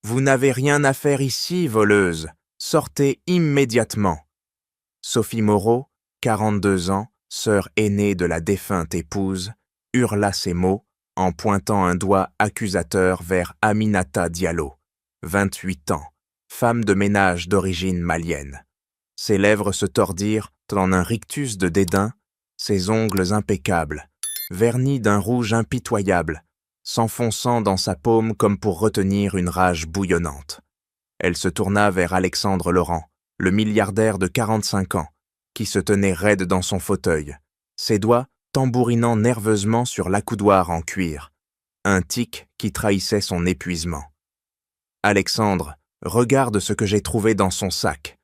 Vous n'avez rien à faire ici, voleuse. Sortez immédiatement. Sophie Moreau, 42 ans, sœur aînée de la défunte épouse, hurla ces mots en pointant un doigt accusateur vers Aminata Diallo, 28 ans, femme de ménage d'origine malienne. Ses lèvres se tordirent en un rictus de dédain, ses ongles impeccables, vernis d'un rouge impitoyable, s'enfonçant dans sa paume comme pour retenir une rage bouillonnante. Elle se tourna vers Alexandre Laurent, le milliardaire de 45 ans, qui se tenait raide dans son fauteuil, ses doigts tambourinant nerveusement sur l'accoudoir en cuir, un tic qui trahissait son épuisement. « Alexandre, regarde ce que j'ai trouvé dans son sac.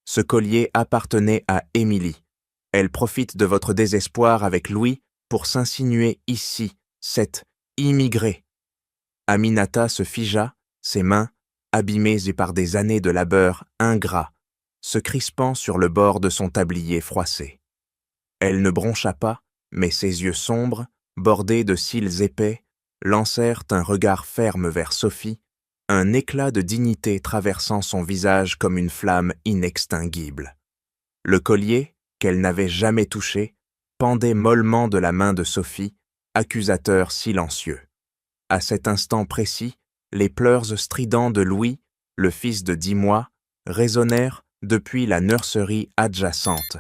Ce collier appartenait à Émilie. Elle profite de votre désespoir avec Louis pour s'insinuer ici, cette immigrée. » Aminata se figea, ses mains, abîmées par des années de labeur ingrat, se crispant sur le bord de son tablier froissé. Elle ne broncha pas, mais ses yeux sombres, bordés de cils épais, lancèrent un regard ferme vers Sophie, un éclat de dignité traversant son visage comme une flamme inextinguible. Le collier, qu'elle n'avait jamais touché, pendait mollement de la main de Sophie, accusateur silencieux. À cet instant précis, les pleurs stridents de Louis, le fils de 10 mois, résonnèrent depuis la nurserie adjacente.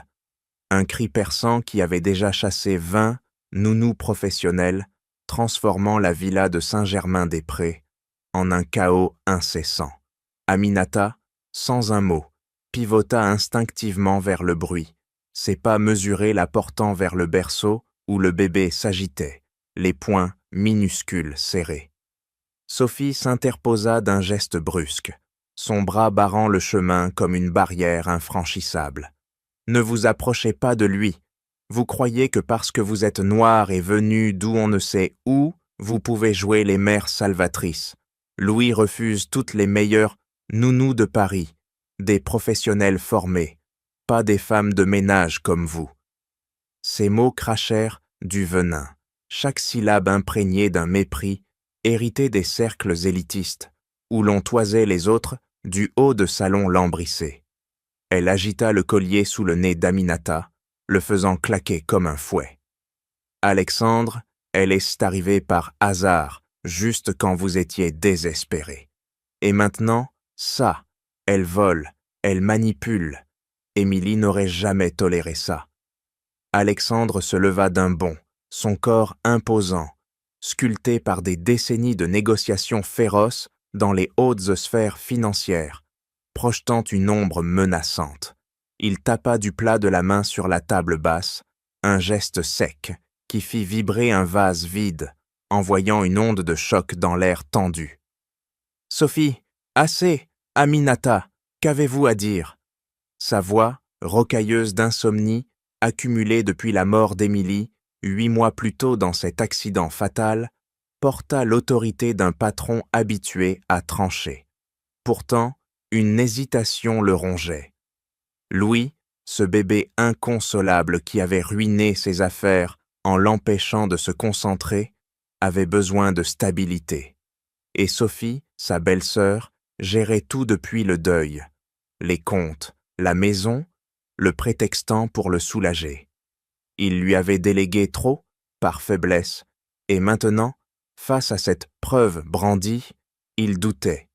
Un cri perçant qui avait déjà chassé 20 nounous professionnels, transformant la villa de Saint-Germain-des-Prés en un chaos incessant. Aminata, sans un mot, pivota instinctivement vers le bruit, ses pas mesurés la portant vers le berceau où le bébé s'agitait, les poings minuscules serrés. Sophie s'interposa d'un geste brusque, son bras barrant le chemin comme une barrière infranchissable. « Ne vous approchez pas de lui. Vous croyez que parce que vous êtes noir et venu d'où on ne sait où, vous pouvez jouer les mères salvatrices. Louis refuse toutes les meilleures nounous de Paris, des professionnels formés, pas des femmes de ménage comme vous. » Ces mots crachèrent du venin, chaque syllabe imprégnée d'un mépris hérité des cercles élitistes, où l'on toisait les autres du haut de salons lambrissés. Elle agita le collier sous le nez d'Aminata, le faisant claquer comme un fouet. « Alexandre, elle est arrivée par hasard, juste quand vous étiez désespéré. Et maintenant, ça, elle vole, elle manipule. Émilie n'aurait jamais toléré ça. » Alexandre se leva d'un bond, son corps imposant, sculpté par des décennies de négociations féroces dans les hautes sphères financières, projetant une ombre menaçante. Il tapa du plat de la main sur la table basse, un geste sec qui fit vibrer un vase vide, envoyant une onde de choc dans l'air tendu. « Sophie, assez, Aminata, qu'avez-vous à dire ?» Sa voix, rocailleuse d'insomnie, accumulée depuis la mort d'Émilie, 8 mois plus tôt dans cet accident fatal, porta l'autorité d'un patron habitué à trancher. Pourtant, une hésitation le rongeait. Louis, ce bébé inconsolable qui avait ruiné ses affaires en l'empêchant de se concentrer, avait besoin de stabilité. Et Sophie, sa belle-sœur, gérait tout depuis le deuil, les comptes, la maison, le prétextant pour le soulager. Il lui avait délégué trop, par faiblesse, et maintenant, face à cette preuve brandie, il doutait.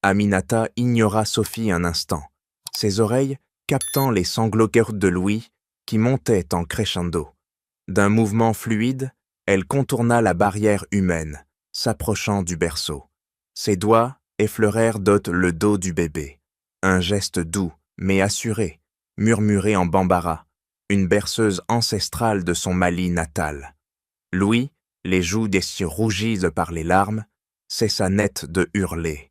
Aminata ignora Sophie un instant, ses oreilles captant les sanglots de Louis qui montaient en crescendo. D'un mouvement fluide, elle contourna la barrière humaine, s'approchant du berceau. Ses doigts effleurèrent le dos du bébé. Un geste doux, mais assuré, murmuré en bambara, une berceuse ancestrale de son Mali natal. Louis, les joues rougies par les larmes, cessa net de hurler.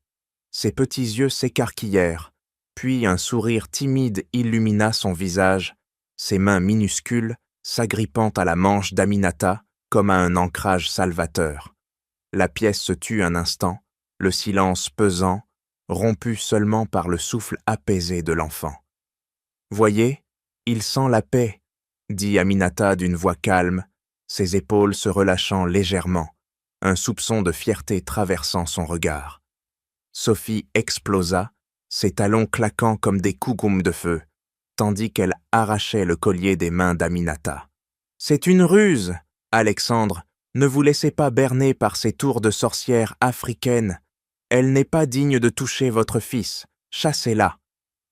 Ses petits yeux s'écarquillèrent, puis un sourire timide illumina son visage, ses mains minuscules s'agrippant à la manche d'Aminata comme à un ancrage salvateur. La pièce se tut un instant, le silence pesant, rompu seulement par le souffle apaisé de l'enfant. « Voyez, il sent la paix, » dit Aminata d'une voix calme, ses épaules se relâchant légèrement, un soupçon de fierté traversant son regard. Sophie explosa, ses talons claquant comme des cougoums de feu, tandis qu'elle arrachait le collier des mains d'Aminata. « C'est une ruse, Alexandre, ne vous laissez pas berner par ces tours de sorcière africaine. Elle n'est pas digne de toucher votre fils, chassez-la. »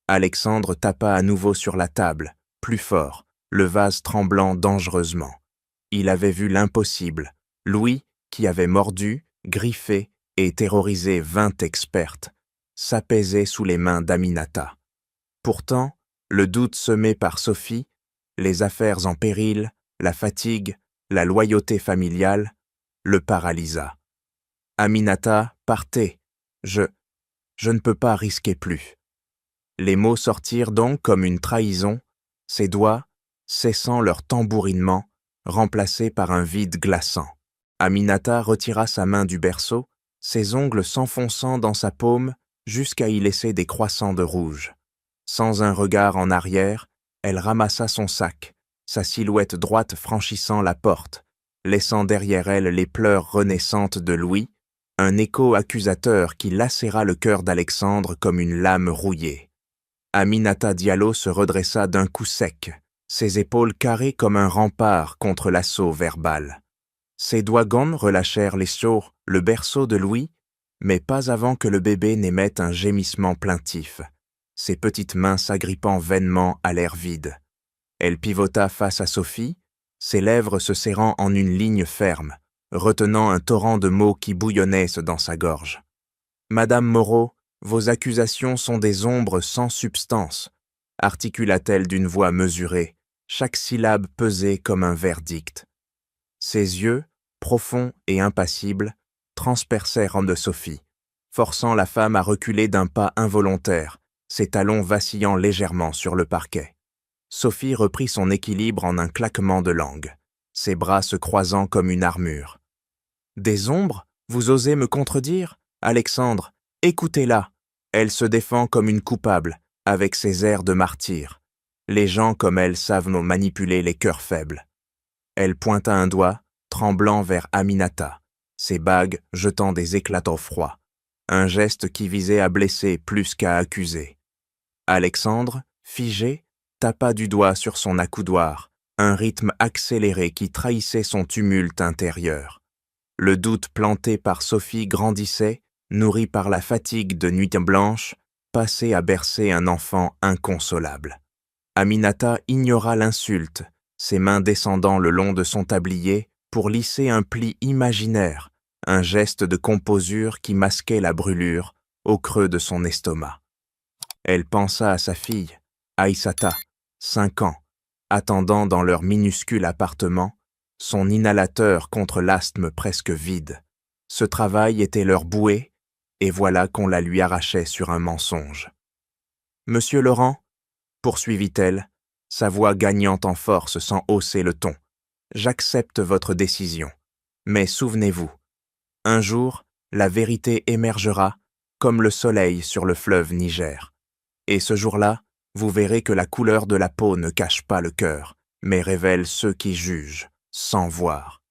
Alexandre tapa à nouveau sur la table, plus fort, le vase tremblant dangereusement. Il avait vu l'impossible, Louis, qui avait mordu, griffé et terrorisé 20 expertes, s'apaisait sous les mains d'Aminata. Pourtant, le doute semé par Sophie, les affaires en péril, la fatigue, la loyauté familiale, le paralysa. « Aminata, partez, je ne peux pas risquer plus. » Les mots sortirent donc comme une trahison, ses doigts, cessant leur tambourinement, remplacés par un vide glaçant. Aminata retira sa main du berceau, ses ongles s'enfonçant dans sa paume jusqu'à y laisser des croissants de rouge. Sans un regard en arrière, elle ramassa son sac, sa silhouette droite franchissant la porte, laissant derrière elle les pleurs renaissantes de Louis, un écho accusateur qui lacéra le cœur d'Alexandre comme une lame rouillée. Aminata Diallo se redressa d'un coup sec, ses épaules carrées comme un rempart contre l'assaut verbal. Ses doigts gonds relâchèrent les chauds, le berceau de Louis, mais pas avant que le bébé n'émette un gémissement plaintif, ses petites mains s'agrippant vainement à l'air vide. Elle pivota face à Sophie, ses lèvres se serrant en une ligne ferme, retenant un torrent de mots qui bouillonnaient dans sa gorge. « Madame Moreau, vos accusations sont des ombres sans substance, » articula-t-elle d'une voix mesurée, chaque syllabe pesée comme un verdict. Ses yeux, profonds et impassibles, transpercèrent en de Sophie, forçant la femme à reculer d'un pas involontaire, ses talons vacillant légèrement sur le parquet. Sophie reprit son équilibre en un claquement de langue, ses bras se croisant comme une armure. « Des ombres? Vous osez me contredire? Alexandre, écoutez-la. Elle se défend comme une coupable, avec ses airs de martyr. Les gens comme elle savent manipuler les cœurs faibles. » Elle pointa un doigt, tremblant vers Aminata, ses bagues jetant des éclats d'eau froid, un geste qui visait à blesser plus qu'à accuser. Alexandre, figé, tapa du doigt sur son accoudoir, un rythme accéléré qui trahissait son tumulte intérieur. Le doute planté par Sophie grandissait, nourri par la fatigue de nuit blanche, passé à bercer un enfant inconsolable. Aminata ignora l'insulte, ses mains descendant le long de son tablier pour lisser un pli imaginaire, un geste de composure qui masquait la brûlure au creux de son estomac. Elle pensa à sa fille, Aïssata, 5 ans, attendant dans leur minuscule appartement, son inhalateur contre l'asthme presque vide. Ce travail était leur bouée, et voilà qu'on la lui arrachait sur un mensonge. « Monsieur Laurent, » poursuivit-elle, sa voix gagnant en force sans hausser le ton, « j'accepte votre décision, mais souvenez-vous, un jour, la vérité émergera comme le soleil sur le fleuve Niger. Et ce jour-là, vous verrez que la couleur de la peau ne cache pas le cœur, mais révèle ceux qui jugent, sans voir. »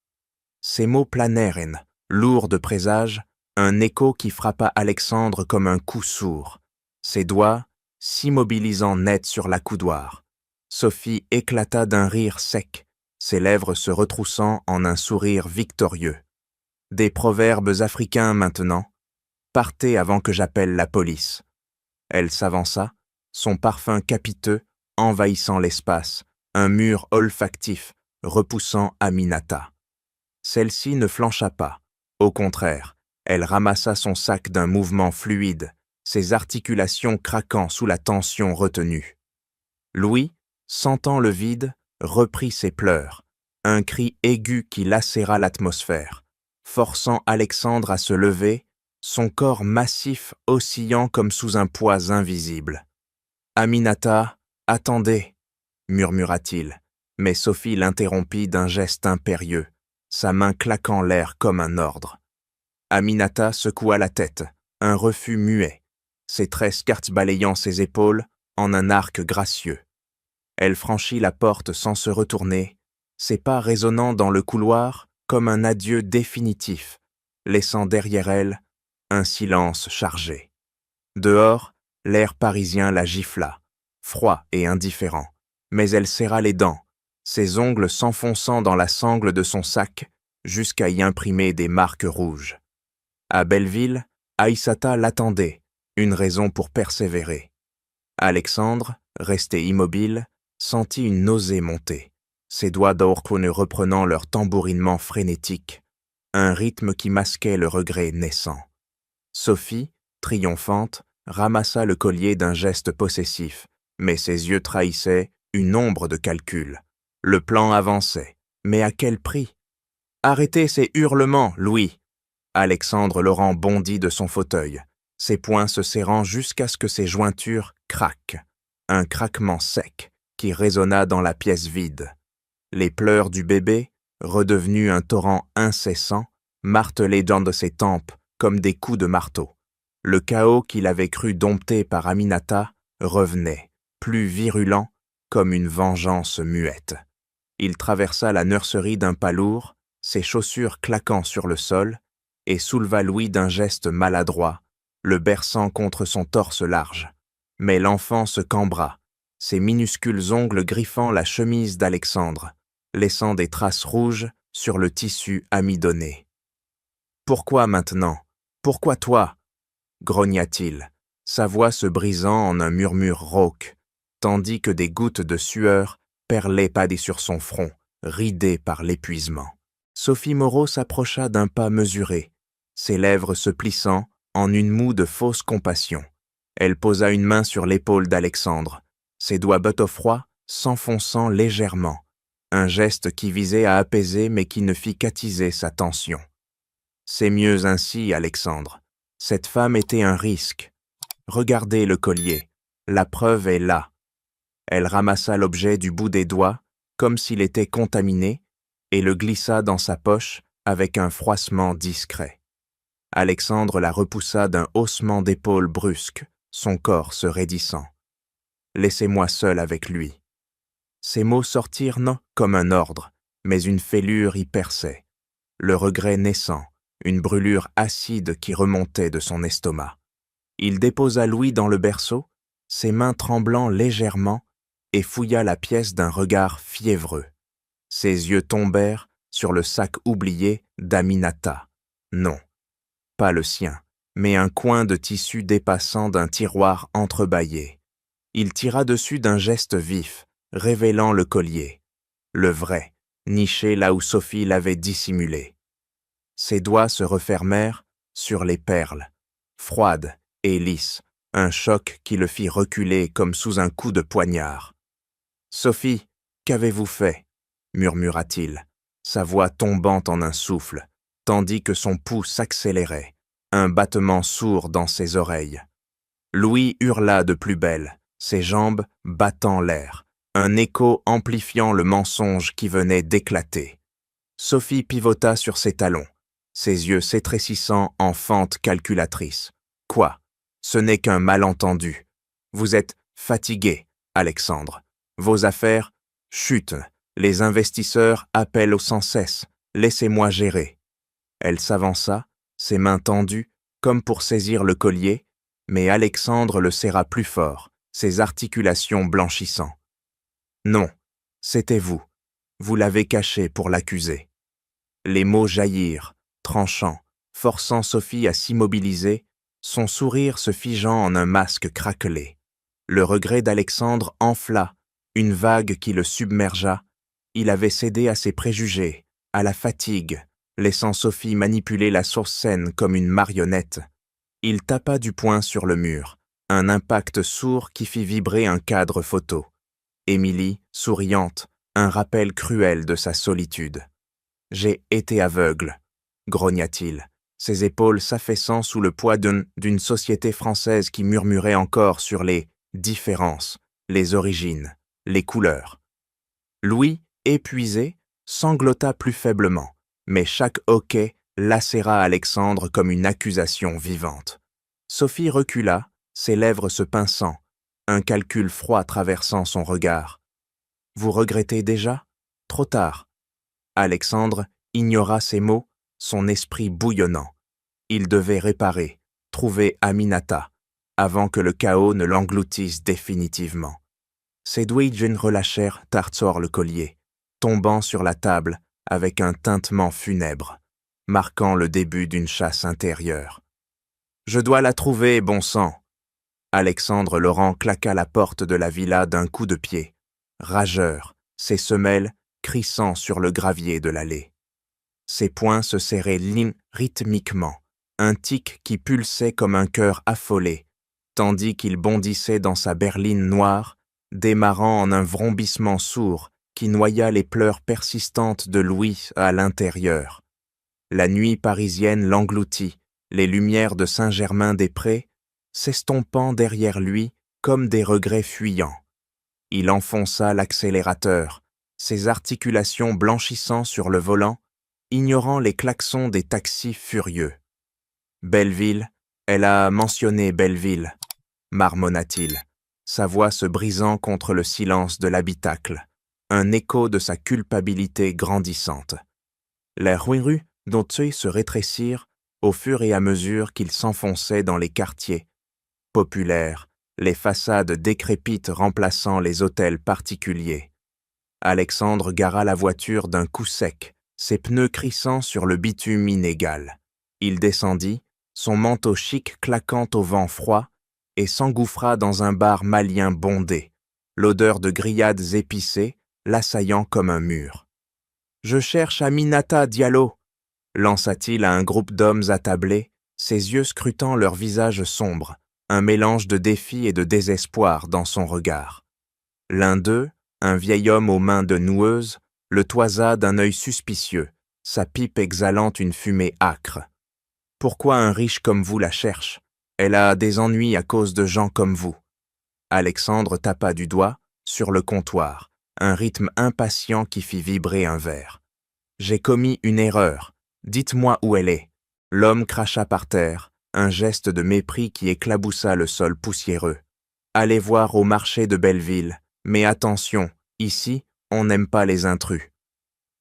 Ces mots planèrent, lourds de présage, un écho qui frappa Alexandre comme un coup sourd, ses doigts s'immobilisant net sur l'accoudoir. Sophie éclata d'un rire sec, ses lèvres se retroussant en un sourire victorieux. Des proverbes africains maintenant. Partez avant que j'appelle la police. Elle s'avança, son parfum capiteux, envahissant l'espace, un mur olfactif, repoussant Aminata. Celle-ci ne flancha pas. Au contraire, elle ramassa son sac d'un mouvement fluide, ses articulations craquant sous la tension retenue. Louis, sentant le vide, reprit ses pleurs, un cri aigu qui lacéra l'atmosphère, forçant Alexandre à se lever, son corps massif oscillant comme sous un poids invisible. « Aminata, attendez !» murmura-t-il, mais Sophie l'interrompit d'un geste impérieux, sa main claquant l'air comme un ordre. Aminata secoua la tête, un refus muet, ses tresses balayant ses épaules en un arc gracieux. Elle franchit la porte sans se retourner, ses pas résonnant dans le couloir comme un adieu définitif, laissant derrière elle un silence chargé. Dehors, l'air parisien la gifla, froid et indifférent, mais elle serra les dents, ses ongles s'enfonçant dans la sangle de son sac jusqu'à y imprimer des marques rouges. À Belleville, Aïssata l'attendait, une raison pour persévérer. Alexandre, resté immobile, sentit une nausée monter, ses doigts d'Orcone reprenant leur tambourinement frénétique, un rythme qui masquait le regret naissant. Sophie, triomphante, ramassa le collier d'un geste possessif, mais ses yeux trahissaient une ombre de calcul. Le plan avançait, mais à quel prix? Arrêtez ces hurlements, Louis! Alexandre Laurent bondit de son fauteuil, ses poings se serrant jusqu'à ce que ses jointures craquent. Un craquement sec qui résonna dans la pièce vide. Les pleurs du bébé, redevenus un torrent incessant, martelaient dans de ses tempes comme des coups de marteau. Le chaos qu'il avait cru dompté par Aminata revenait, plus virulent, comme une vengeance muette. Il traversa la nurserie d'un pas lourd, ses chaussures claquant sur le sol, et souleva Louis d'un geste maladroit, le berçant contre son torse large. Mais l'enfant se cambra, ses minuscules ongles griffant la chemise d'Alexandre, laissant des traces rouges sur le tissu amidonné. « Pourquoi maintenant? Pourquoi toi ?» grogna-t-il, sa voix se brisant en un murmure rauque, tandis que des gouttes de sueur perlaient padées sur son front, ridé par l'épuisement. Sophie Moreau s'approcha d'un pas mesuré, ses lèvres se plissant en une moue de fausse compassion. Elle posa une main sur l'épaule d'Alexandre, ses doigts froids s'enfonçant légèrement, un geste qui visait à apaiser mais qui ne fit qu'attiser sa tension. « C'est mieux ainsi, Alexandre. Cette femme était un risque. Regardez le collier, la preuve est là. » Elle ramassa l'objet du bout des doigts, comme s'il était contaminé, et le glissa dans sa poche avec un froissement discret. Alexandre la repoussa d'un haussement d'épaule brusque, son corps se raidissant. « Laissez-moi seul avec lui. » Ces mots sortirent non comme un ordre, mais une fêlure y perçait. Le regret naissant, une brûlure acide qui remontait de son estomac. Il déposa Louis dans le berceau, ses mains tremblant légèrement, et fouilla la pièce d'un regard fiévreux. Ses yeux tombèrent sur le sac oublié d'Aminata. Non, pas le sien, mais un coin de tissu dépassant d'un tiroir entrebâillé. Il tira dessus d'un geste vif, révélant le collier, le vrai, niché là où Sophie l'avait dissimulé. Ses doigts se refermèrent sur les perles, froides et lisses, un choc qui le fit reculer comme sous un coup de poignard. « Sophie, qu'avez-vous fait ?» murmura-t-il, sa voix tombant en un souffle, tandis que son pouls s'accélérait, un battement sourd dans ses oreilles. Louis hurla de plus belle, ses jambes battant l'air, un écho amplifiant le mensonge qui venait d'éclater. Sophie pivota sur ses talons, ses yeux s'étrécissant en fente calculatrice. « Quoi? Ce n'est qu'un malentendu. Vous êtes fatigué, Alexandre. Vos affaires chutent. Les investisseurs appellent sans cesse. Laissez-moi gérer. » Elle s'avança, ses mains tendues, comme pour saisir le collier, mais Alexandre le serra plus fort, ses articulations blanchissant. « Non, c'était vous. Vous l'avez caché pour l'accuser. » Les mots jaillirent, tranchant, forçant Sophie à s'immobiliser, son sourire se figeant en un masque craquelé. Le regret d'Alexandre enfla, une vague qui le submergea. Il avait cédé à ses préjugés, à la fatigue, laissant Sophie manipuler la source scène comme une marionnette. Il tapa du poing sur le mur, un impact sourd qui fit vibrer un cadre photo. Émilie, souriante, un rappel cruel de sa solitude. « J'ai été aveugle », grogna-t-il, ses épaules s'affaissant sous le poids d'une société française qui murmurait encore sur les différences, les origines, les couleurs. Louis, épuisé, sanglota plus faiblement, mais chaque hoquet lacéra Alexandre comme une accusation vivante. Sophie recula, ses lèvres se pinçant, un calcul froid traversant son regard. « Vous regrettez déjà? Trop tard. » Alexandre ignora ces mots, son esprit bouillonnant. Il devait réparer, trouver Aminata, avant que le chaos ne l'engloutisse définitivement. Ses douilles relâchèrent Tarzor le collier, tombant sur la table avec un tintement funèbre, marquant le début d'une chasse intérieure. « Je dois la trouver, bon sang !» Alexandre Laurent claqua la porte de la villa d'un coup de pied, rageur, ses semelles crissant sur le gravier de l'allée. Ses poings se serraient rythmiquement, un tic qui pulsait comme un cœur affolé, tandis qu'il bondissait dans sa berline noire, démarrant en un vrombissement sourd qui noya les pleurs persistantes de Louis à l'intérieur. La nuit parisienne l'engloutit, les lumières de Saint-Germain-des-Prés, s'estompant derrière lui comme des regrets fuyants. Il enfonça l'accélérateur, ses articulations blanchissant sur le volant, ignorant les klaxons des taxis furieux. « Belleville, elle a mentionné Belleville », marmonna-t-il, sa voix se brisant contre le silence de l'habitacle, un écho de sa culpabilité grandissante. Les rues d'Auteuil se rétrécirent au fur et à mesure qu'il s'enfonçait dans les quartiers populaires, les façades décrépites remplaçant les hôtels particuliers. Alexandre gara la voiture d'un coup sec, ses pneus crissant sur le bitume inégal. Il descendit, son manteau chic claquant au vent froid, et s'engouffra dans un bar malien bondé, l'odeur de grillades épicées l'assaillant comme un mur. « Je cherche Aminata Diallo !» lança-t-il à un groupe d'hommes attablés, ses yeux scrutant leurs visages sombres, un mélange de défi et de désespoir dans son regard. L'un d'eux, un vieil homme aux mains de noueuses, le toisa d'un œil suspicieux, sa pipe exhalant une fumée âcre. « Pourquoi un riche comme vous la cherche ? Elle a des ennuis à cause de gens comme vous. » Alexandre tapa du doigt, sur le comptoir, un rythme impatient qui fit vibrer un verre. « J'ai commis une erreur. Dites-moi où elle est. » L'homme cracha par terre, un geste de mépris qui éclaboussa le sol poussiéreux. « Allez voir au marché de Belleville, mais attention, ici, on n'aime pas les intrus. »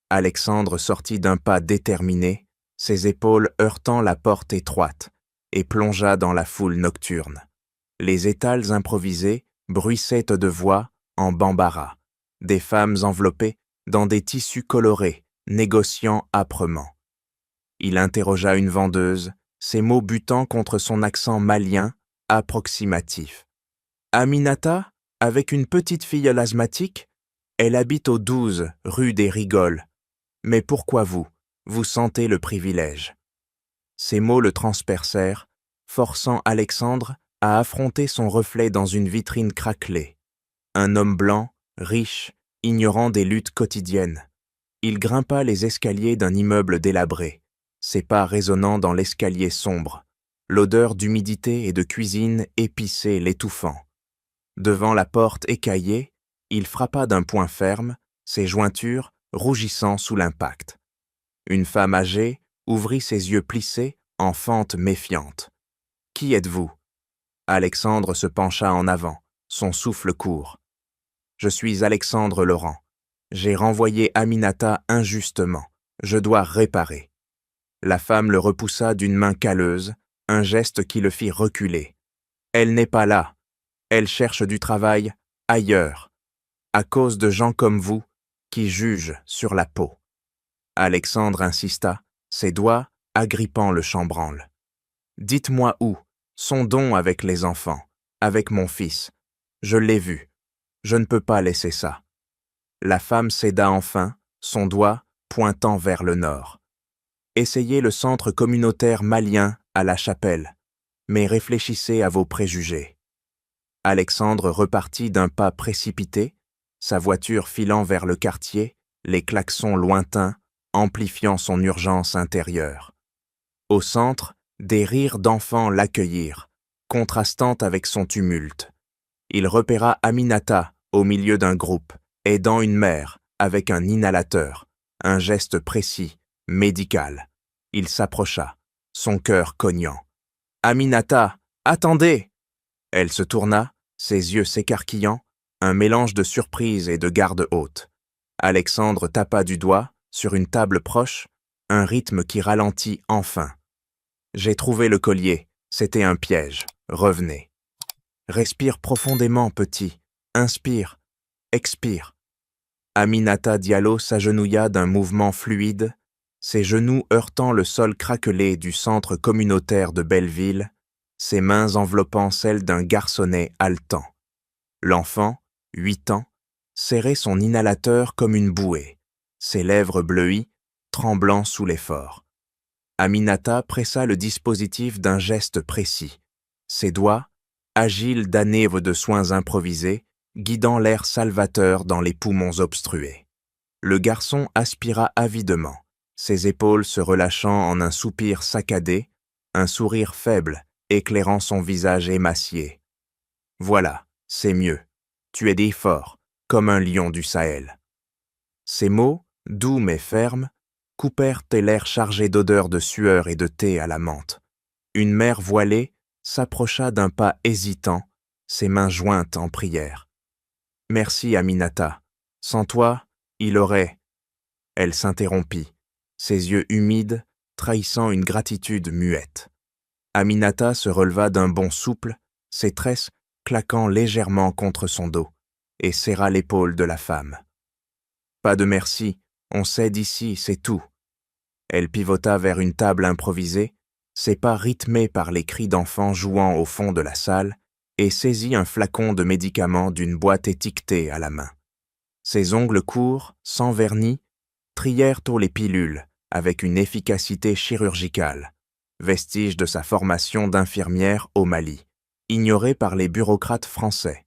Alexandre sortit d'un pas déterminé, ses épaules heurtant la porte étroite, et plongea dans la foule nocturne. Les étals improvisés bruissaient de voix en bambara, des femmes enveloppées dans des tissus colorés, négociant âprement. Il interrogea une vendeuse, ses mots butant contre son accent malien, approximatif. « Aminata, avec une petite fille asthmatique ? Elle habite au 12, rue des Rigoles. Mais pourquoi vous ? Vous sentez le privilège. » Ces mots le transpercèrent, forçant Alexandre à affronter son reflet dans une vitrine craquelée. Un homme blanc, riche, ignorant des luttes quotidiennes. Il grimpa les escaliers d'un immeuble délabré, ses pas résonnant dans l'escalier sombre, l'odeur d'humidité et de cuisine épicée l'étouffant. Devant la porte écaillée, il frappa d'un poing ferme, ses jointures rougissant sous l'impact. Une femme âgée ouvrit ses yeux plissés en fente méfiante. « Qui êtes-vous » Alexandre se pencha en avant, son souffle court. « Je suis Alexandre Laurent. J'ai renvoyé Aminata injustement. Je dois réparer. » La femme le repoussa d'une main calleuse, un geste qui le fit reculer. « Elle n'est pas là. Elle cherche du travail ailleurs, à cause de gens comme vous qui jugent sur la peau. » Alexandre insista, ses doigts agrippant le chambranle. « Dites-moi où, sondons avec les enfants, avec mon fils. Je l'ai vu. Je ne peux pas laisser ça. » La femme céda enfin, son doigt pointant vers le nord. « Essayez le centre communautaire malien à La Chapelle, mais réfléchissez à vos préjugés. » Alexandre repartit d'un pas précipité, sa voiture filant vers le quartier, les klaxons lointains, amplifiant son urgence intérieure. Au centre, des rires d'enfants l'accueillirent, contrastant avec son tumulte. Il repéra Aminata au milieu d'un groupe, aidant une mère avec un inhalateur, un geste précis, médical. Il s'approcha, son cœur cognant. « Aminata, attendez !» Elle se tourna, ses yeux s'écarquillant, un mélange de surprise et de garde haute. Alexandre tapa du doigt, sur une table proche, un rythme qui ralentit enfin. J'ai trouvé le collier. C'était un piège. Revenez. Respire profondément, petit. Inspire. Expire. Aminata Diallo s'agenouilla d'un mouvement fluide, ses genoux heurtant le sol craquelé du centre communautaire de Belleville, ses mains enveloppant celles d'un garçonnet haletant. L'enfant, 8 ans, serrait son inhalateur comme une bouée, ses lèvres bleuies, tremblant sous l'effort. Aminata pressa le dispositif d'un geste précis. Ses doigts, agiles d'années de soins improvisés, guidant l'air salvateur dans les poumons obstrués. Le garçon aspira avidement, ses épaules se relâchant en un soupir saccadé, un sourire faible éclairant son visage émacié. « Voilà, c'est mieux. Tu es dit fort, comme un lion du Sahel. » Ces mots, doux mais fermes, coupèrent l'air chargé d'odeurs de sueur et de thé à la menthe. Une mère voilée s'approcha d'un pas hésitant, ses mains jointes en prière. « Merci, Aminata. Sans toi, il aurait... » Elle s'interrompit, ses yeux humides trahissant une gratitude muette. Aminata se releva d'un bond souple, ses tresses claquant légèrement contre son dos, et serra l'épaule de la femme. « Pas de merci, on s'aide ici, c'est tout. » Elle pivota vers une table improvisée, ses pas rythmés par les cris d'enfants jouant au fond de la salle, et saisit un flacon de médicaments d'une boîte étiquetée à la main. Ses ongles courts, sans vernis, trièrent les pilules avec une efficacité chirurgicale, vestige de sa formation d'infirmière au Mali, ignorée par les bureaucrates français.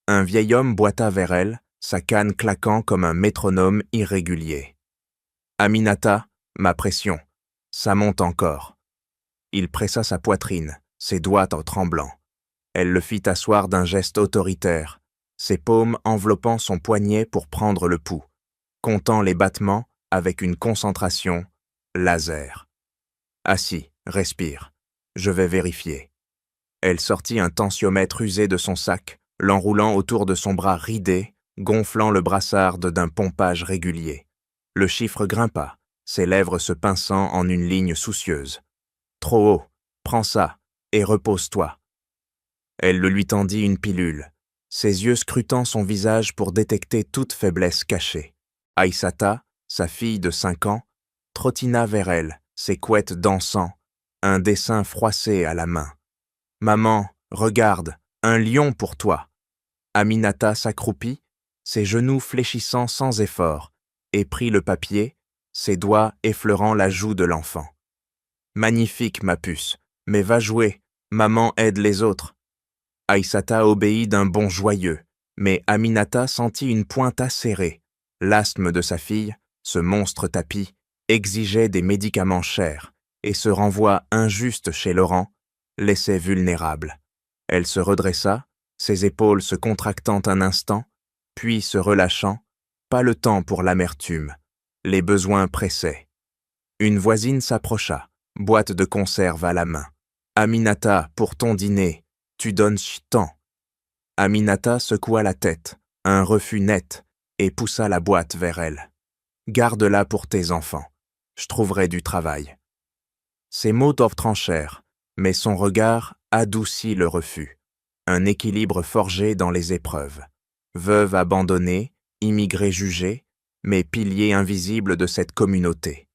Un vieil homme boita vers elle, sa canne claquant comme un métronome irrégulier. « Aminata, ma pression, ça monte encore. » Il pressa sa poitrine, ses doigts en tremblant. Elle le fit asseoir d'un geste autoritaire, ses paumes enveloppant son poignet pour prendre le pouls, comptant les battements avec une concentration laser. « Assis, respire. Je vais vérifier. » Elle sortit un tensiomètre usé de son sac, l'enroulant autour de son bras ridé, gonflant le brassard d'un pompage régulier. Le chiffre grimpa, ses lèvres se pinçant en une ligne soucieuse. « Trop haut, prends ça, et repose-toi. » Elle le lui tendit une pilule, ses yeux scrutant son visage pour détecter toute faiblesse cachée. Aïssata, sa fille de 5 ans, trottina vers elle, ses couettes dansant, un dessin froissé à la main. « Maman, regarde, un lion pour toi. » Aminata s'accroupit, ses genoux fléchissant sans effort, et prit le papier, ses doigts effleurant la joue de l'enfant. « Magnifique, ma puce, mais va jouer, maman aide les autres. » Aïssata obéit d'un bond joyeux, mais Aminata sentit une pointe acérée. L'asthme de sa fille, ce monstre tapis, exigeait des médicaments chers, et ce renvoi injuste chez Laurent laissait vulnérable. Elle se redressa, ses épaules se contractant un instant, puis se relâchant, pas le temps pour l'amertume. Les besoins pressaient. Une voisine s'approcha, boîte de conserve à la main. « Aminata, pour ton dîner, tu donnes tant. » Aminata secoua la tête, un refus net, et poussa la boîte vers elle. « Garde-la pour tes enfants. Je trouverai du travail. » Ses mots tranchèrent, mais son regard adoucit le refus. Un équilibre forgé dans les épreuves. Veuve abandonnée, immigrée jugée, mais pilier invisible de cette communauté.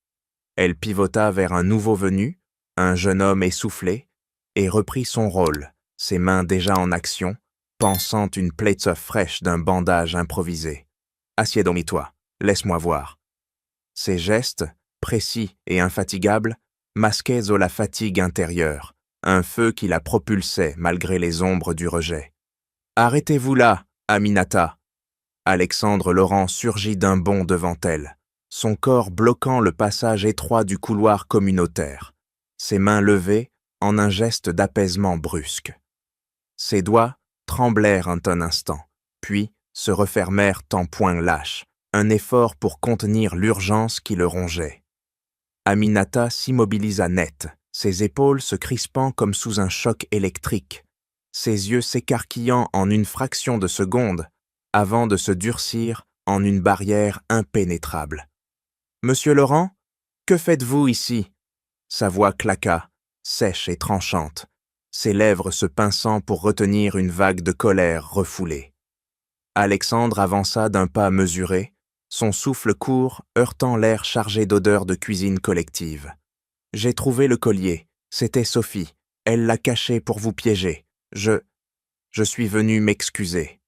Elle pivota vers un nouveau venu, un jeune homme essoufflé, et reprit son rôle, ses mains déjà en action, pansant une plaie fraîche d'un bandage improvisé. « Assieds-toi, laisse-moi voir. » Ses gestes, précis et infatigables, masquaient la fatigue intérieure, un feu qui la propulsait malgré les ombres du rejet. « Arrêtez-vous là, Aminata !» Alexandre Laurent surgit d'un bond devant elle, son corps bloquant le passage étroit du couloir communautaire, ses mains levées en un geste d'apaisement brusque. Ses doigts tremblèrent un instant, puis se refermèrent en poing lâche, un effort pour contenir l'urgence qui le rongeait. Aminata s'immobilisa net, ses épaules se crispant comme sous un choc électrique, ses yeux s'écarquillant en une fraction de seconde avant de se durcir en une barrière impénétrable. « Monsieur Laurent, que faites-vous ici ?» Sa voix claqua, sèche et tranchante, ses lèvres se pinçant pour retenir une vague de colère refoulée. Alexandre avança d'un pas mesuré, son souffle court heurtant l'air chargé d'odeurs de cuisine collective. « J'ai trouvé le collier, c'était Sophie, elle l'a caché pour vous piéger. Je suis venu m'excuser. »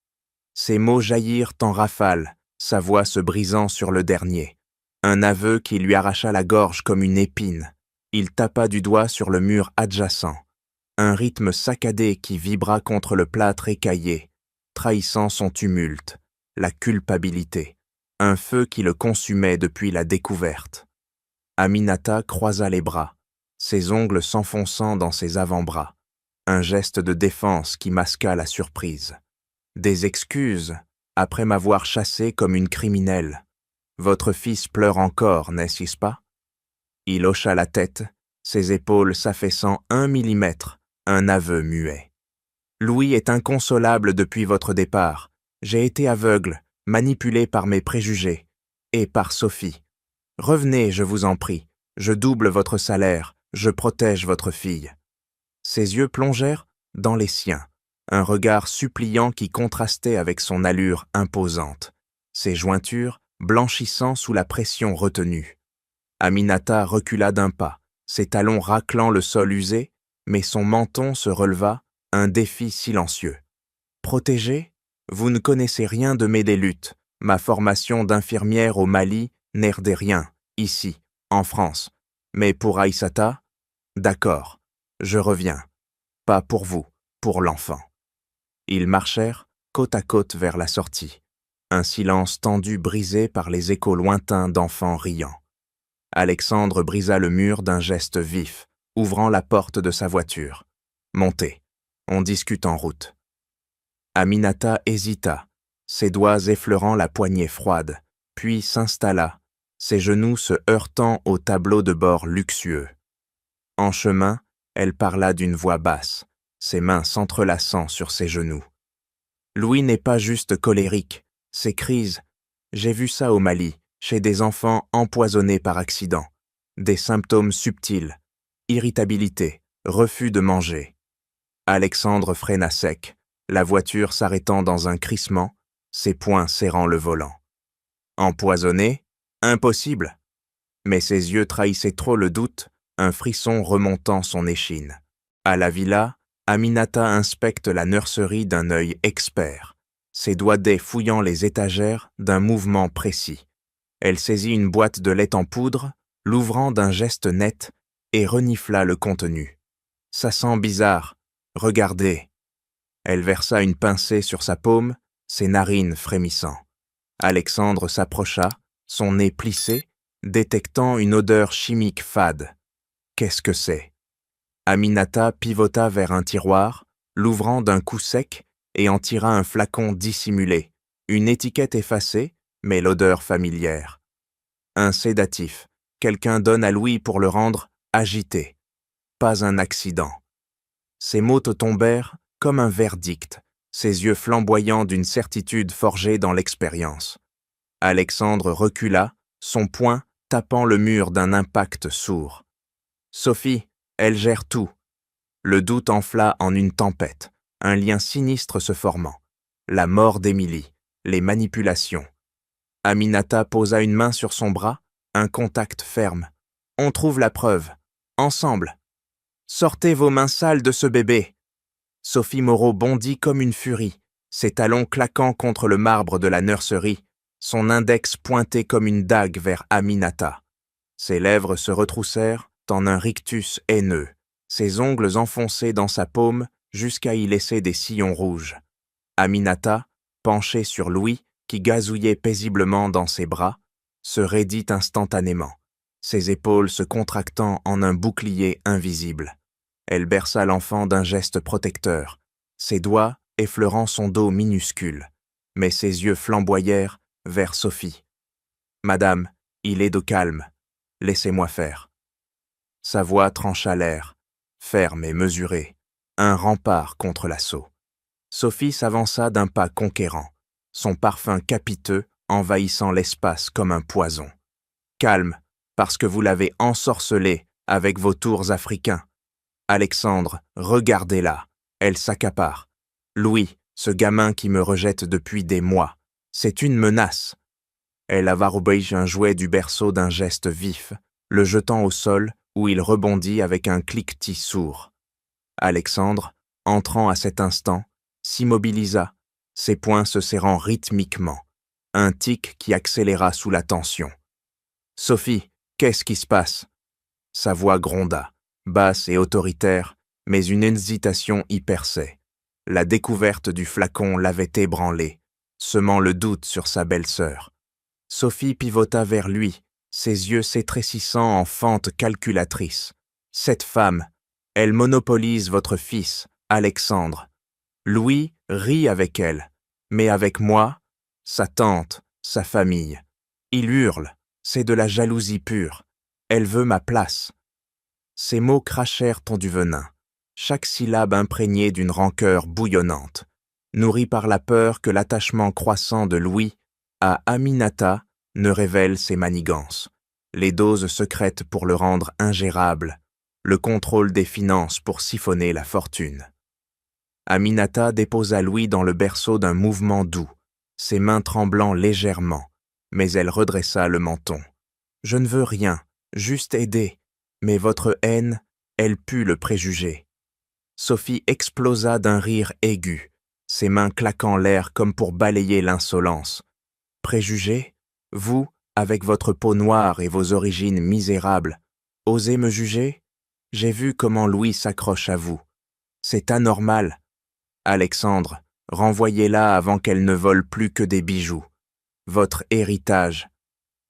Ces mots jaillirent en rafale, sa voix se brisant sur le dernier. Un aveu qui lui arracha la gorge comme une épine. Il tapa du doigt sur le mur adjacent. Un rythme saccadé qui vibra contre le plâtre écaillé, trahissant son tumulte, la culpabilité, un feu qui le consumait depuis la découverte. Aminata croisa les bras, ses ongles s'enfonçant dans ses avant-bras, un geste de défense qui masqua la surprise. « Des excuses, après m'avoir chassée comme une criminelle. Votre fils pleure encore, n'est-ce pas ?» Il hocha la tête, ses épaules s'affaissant 1 millimètre, un aveu muet. « Louis est inconsolable depuis votre départ. J'ai été aveugle, manipulé par mes préjugés, et par Sophie. Revenez, je vous en prie, je double votre salaire, je protège votre fille. » Ses yeux plongèrent dans les siens, un regard suppliant qui contrastait avec son allure imposante, ses jointures blanchissant sous la pression retenue. Aminata recula d'un pas, ses talons raclant le sol usé, mais son menton se releva, un défi silencieux. « Protégée ? Vous ne connaissez rien de mes luttes. Ma formation d'infirmière au Mali n'erdait rien, ici, en France. Mais pour Aïssata, d'accord, je reviens. Pas pour vous, pour l'enfant. » Ils marchèrent côte à côte vers la sortie, un silence tendu brisé par les échos lointains d'enfants riant. Alexandre brisa le mur d'un geste vif, ouvrant la porte de sa voiture. « Montez, on discute en route. » Aminata hésita, ses doigts effleurant la poignée froide, puis s'installa, ses genoux se heurtant au tableau de bord luxueux. En chemin, elle parla d'une voix basse, ses mains s'entrelaçant sur ses genoux. « Louis n'est pas juste colérique, ses crises. J'ai vu ça au Mali, chez des enfants empoisonnés par accident. Des symptômes subtils, irritabilité, refus de manger. » Alexandre freina sec, la voiture s'arrêtant dans un crissement, ses poings serrant le volant. « Empoisonné ? Impossible !» Mais ses yeux trahissaient trop le doute, un frisson remontant son échine. À la villa, Aminata inspecte la nurserie d'un œil expert, ses doigts fouillant les étagères d'un mouvement précis. Elle saisit une boîte de lait en poudre, l'ouvrant d'un geste net, et renifla le contenu. « Ça sent bizarre. Regardez. » Elle versa une pincée sur sa paume, ses narines frémissant. Alexandre s'approcha, son nez plissé, détectant une odeur chimique fade. « Qu'est-ce que c'est ?» Aminata pivota vers un tiroir, l'ouvrant d'un coup sec et en tira un flacon dissimulé, une étiquette effacée, mais l'odeur familière. Un sédatif, quelqu'un donne à Louis pour le rendre agité. Pas un accident. Ses mots tombèrent comme un verdict, ses yeux flamboyants d'une certitude forgée dans l'expérience. Alexandre recula, son poing tapant le mur d'un impact sourd. « Sophie, elle gère tout. » Le doute enfla en une tempête, un lien sinistre se formant. La mort d'Émilie, les manipulations. Aminata posa une main sur son bras, un contact ferme. « On trouve la preuve. Ensemble. Sortez vos mains sales de ce bébé. » Sophie Moreau bondit comme une furie, ses talons claquant contre le marbre de la nurserie, son index pointé comme une dague vers Aminata. Ses lèvres se retroussèrent en un rictus haineux, ses ongles enfoncés dans sa paume jusqu'à y laisser des sillons rouges. Aminata, penchée sur Louis, qui gazouillait paisiblement dans ses bras, se raidit instantanément, ses épaules se contractant en un bouclier invisible. Elle berça l'enfant d'un geste protecteur, ses doigts effleurant son dos minuscule, mais ses yeux flamboyèrent vers Sophie. « Madame, il est de calme. Laissez-moi faire. » Sa voix trancha l'air, ferme et mesurée, un rempart contre l'assaut. Sophie s'avança d'un pas conquérant, son parfum capiteux envahissant l'espace comme un poison. « Calme, parce que vous l'avez ensorcelé avec vos tours africains. Alexandre, regardez-la, elle s'accapare. Louis, ce gamin qui me rejette depuis des mois, c'est une menace. Elle avarobige un jouet du berceau d'un geste vif, le jetant au sol où il rebondit avec un cliquetis sourd. Alexandre, entrant à cet instant, s'immobilisa, ses poings se serrant rythmiquement, un tic qui accéléra sous la tension. « Sophie, qu'est-ce qui se passe ?» Sa voix gronda, basse et autoritaire, mais une hésitation y perçait. La découverte du flacon l'avait ébranlée, semant le doute sur sa belle-sœur. Sophie pivota vers lui, ses yeux s'étrécissant en fente calculatrice. « Cette femme, elle monopolise votre fils, Alexandre. Louis rit avec elle, mais avec moi, sa tante, sa famille. Il hurle, c'est de la jalousie pure. Elle veut ma place. » Ces mots crachèrent en du venin, chaque syllabe imprégnée d'une rancœur bouillonnante, nourrie par la peur que l'attachement croissant de Louis à Aminata ne révèle ses manigances, les doses secrètes pour le rendre ingérable, le contrôle des finances pour siphonner la fortune. Aminata déposa Louis dans le berceau d'un mouvement doux, ses mains tremblant légèrement, mais elle redressa le menton. « Je ne veux rien, juste aider, mais votre haine, elle pue le préjugé. » Sophie explosa d'un rire aigu, ses mains claquant l'air comme pour balayer l'insolence. « Préjugé ? Vous, avec votre peau noire et vos origines misérables, osez me juger ? J'ai vu comment Louis s'accroche à vous. C'est anormal. Alexandre, renvoyez-la avant qu'elle ne vole plus que des bijoux. Votre héritage. »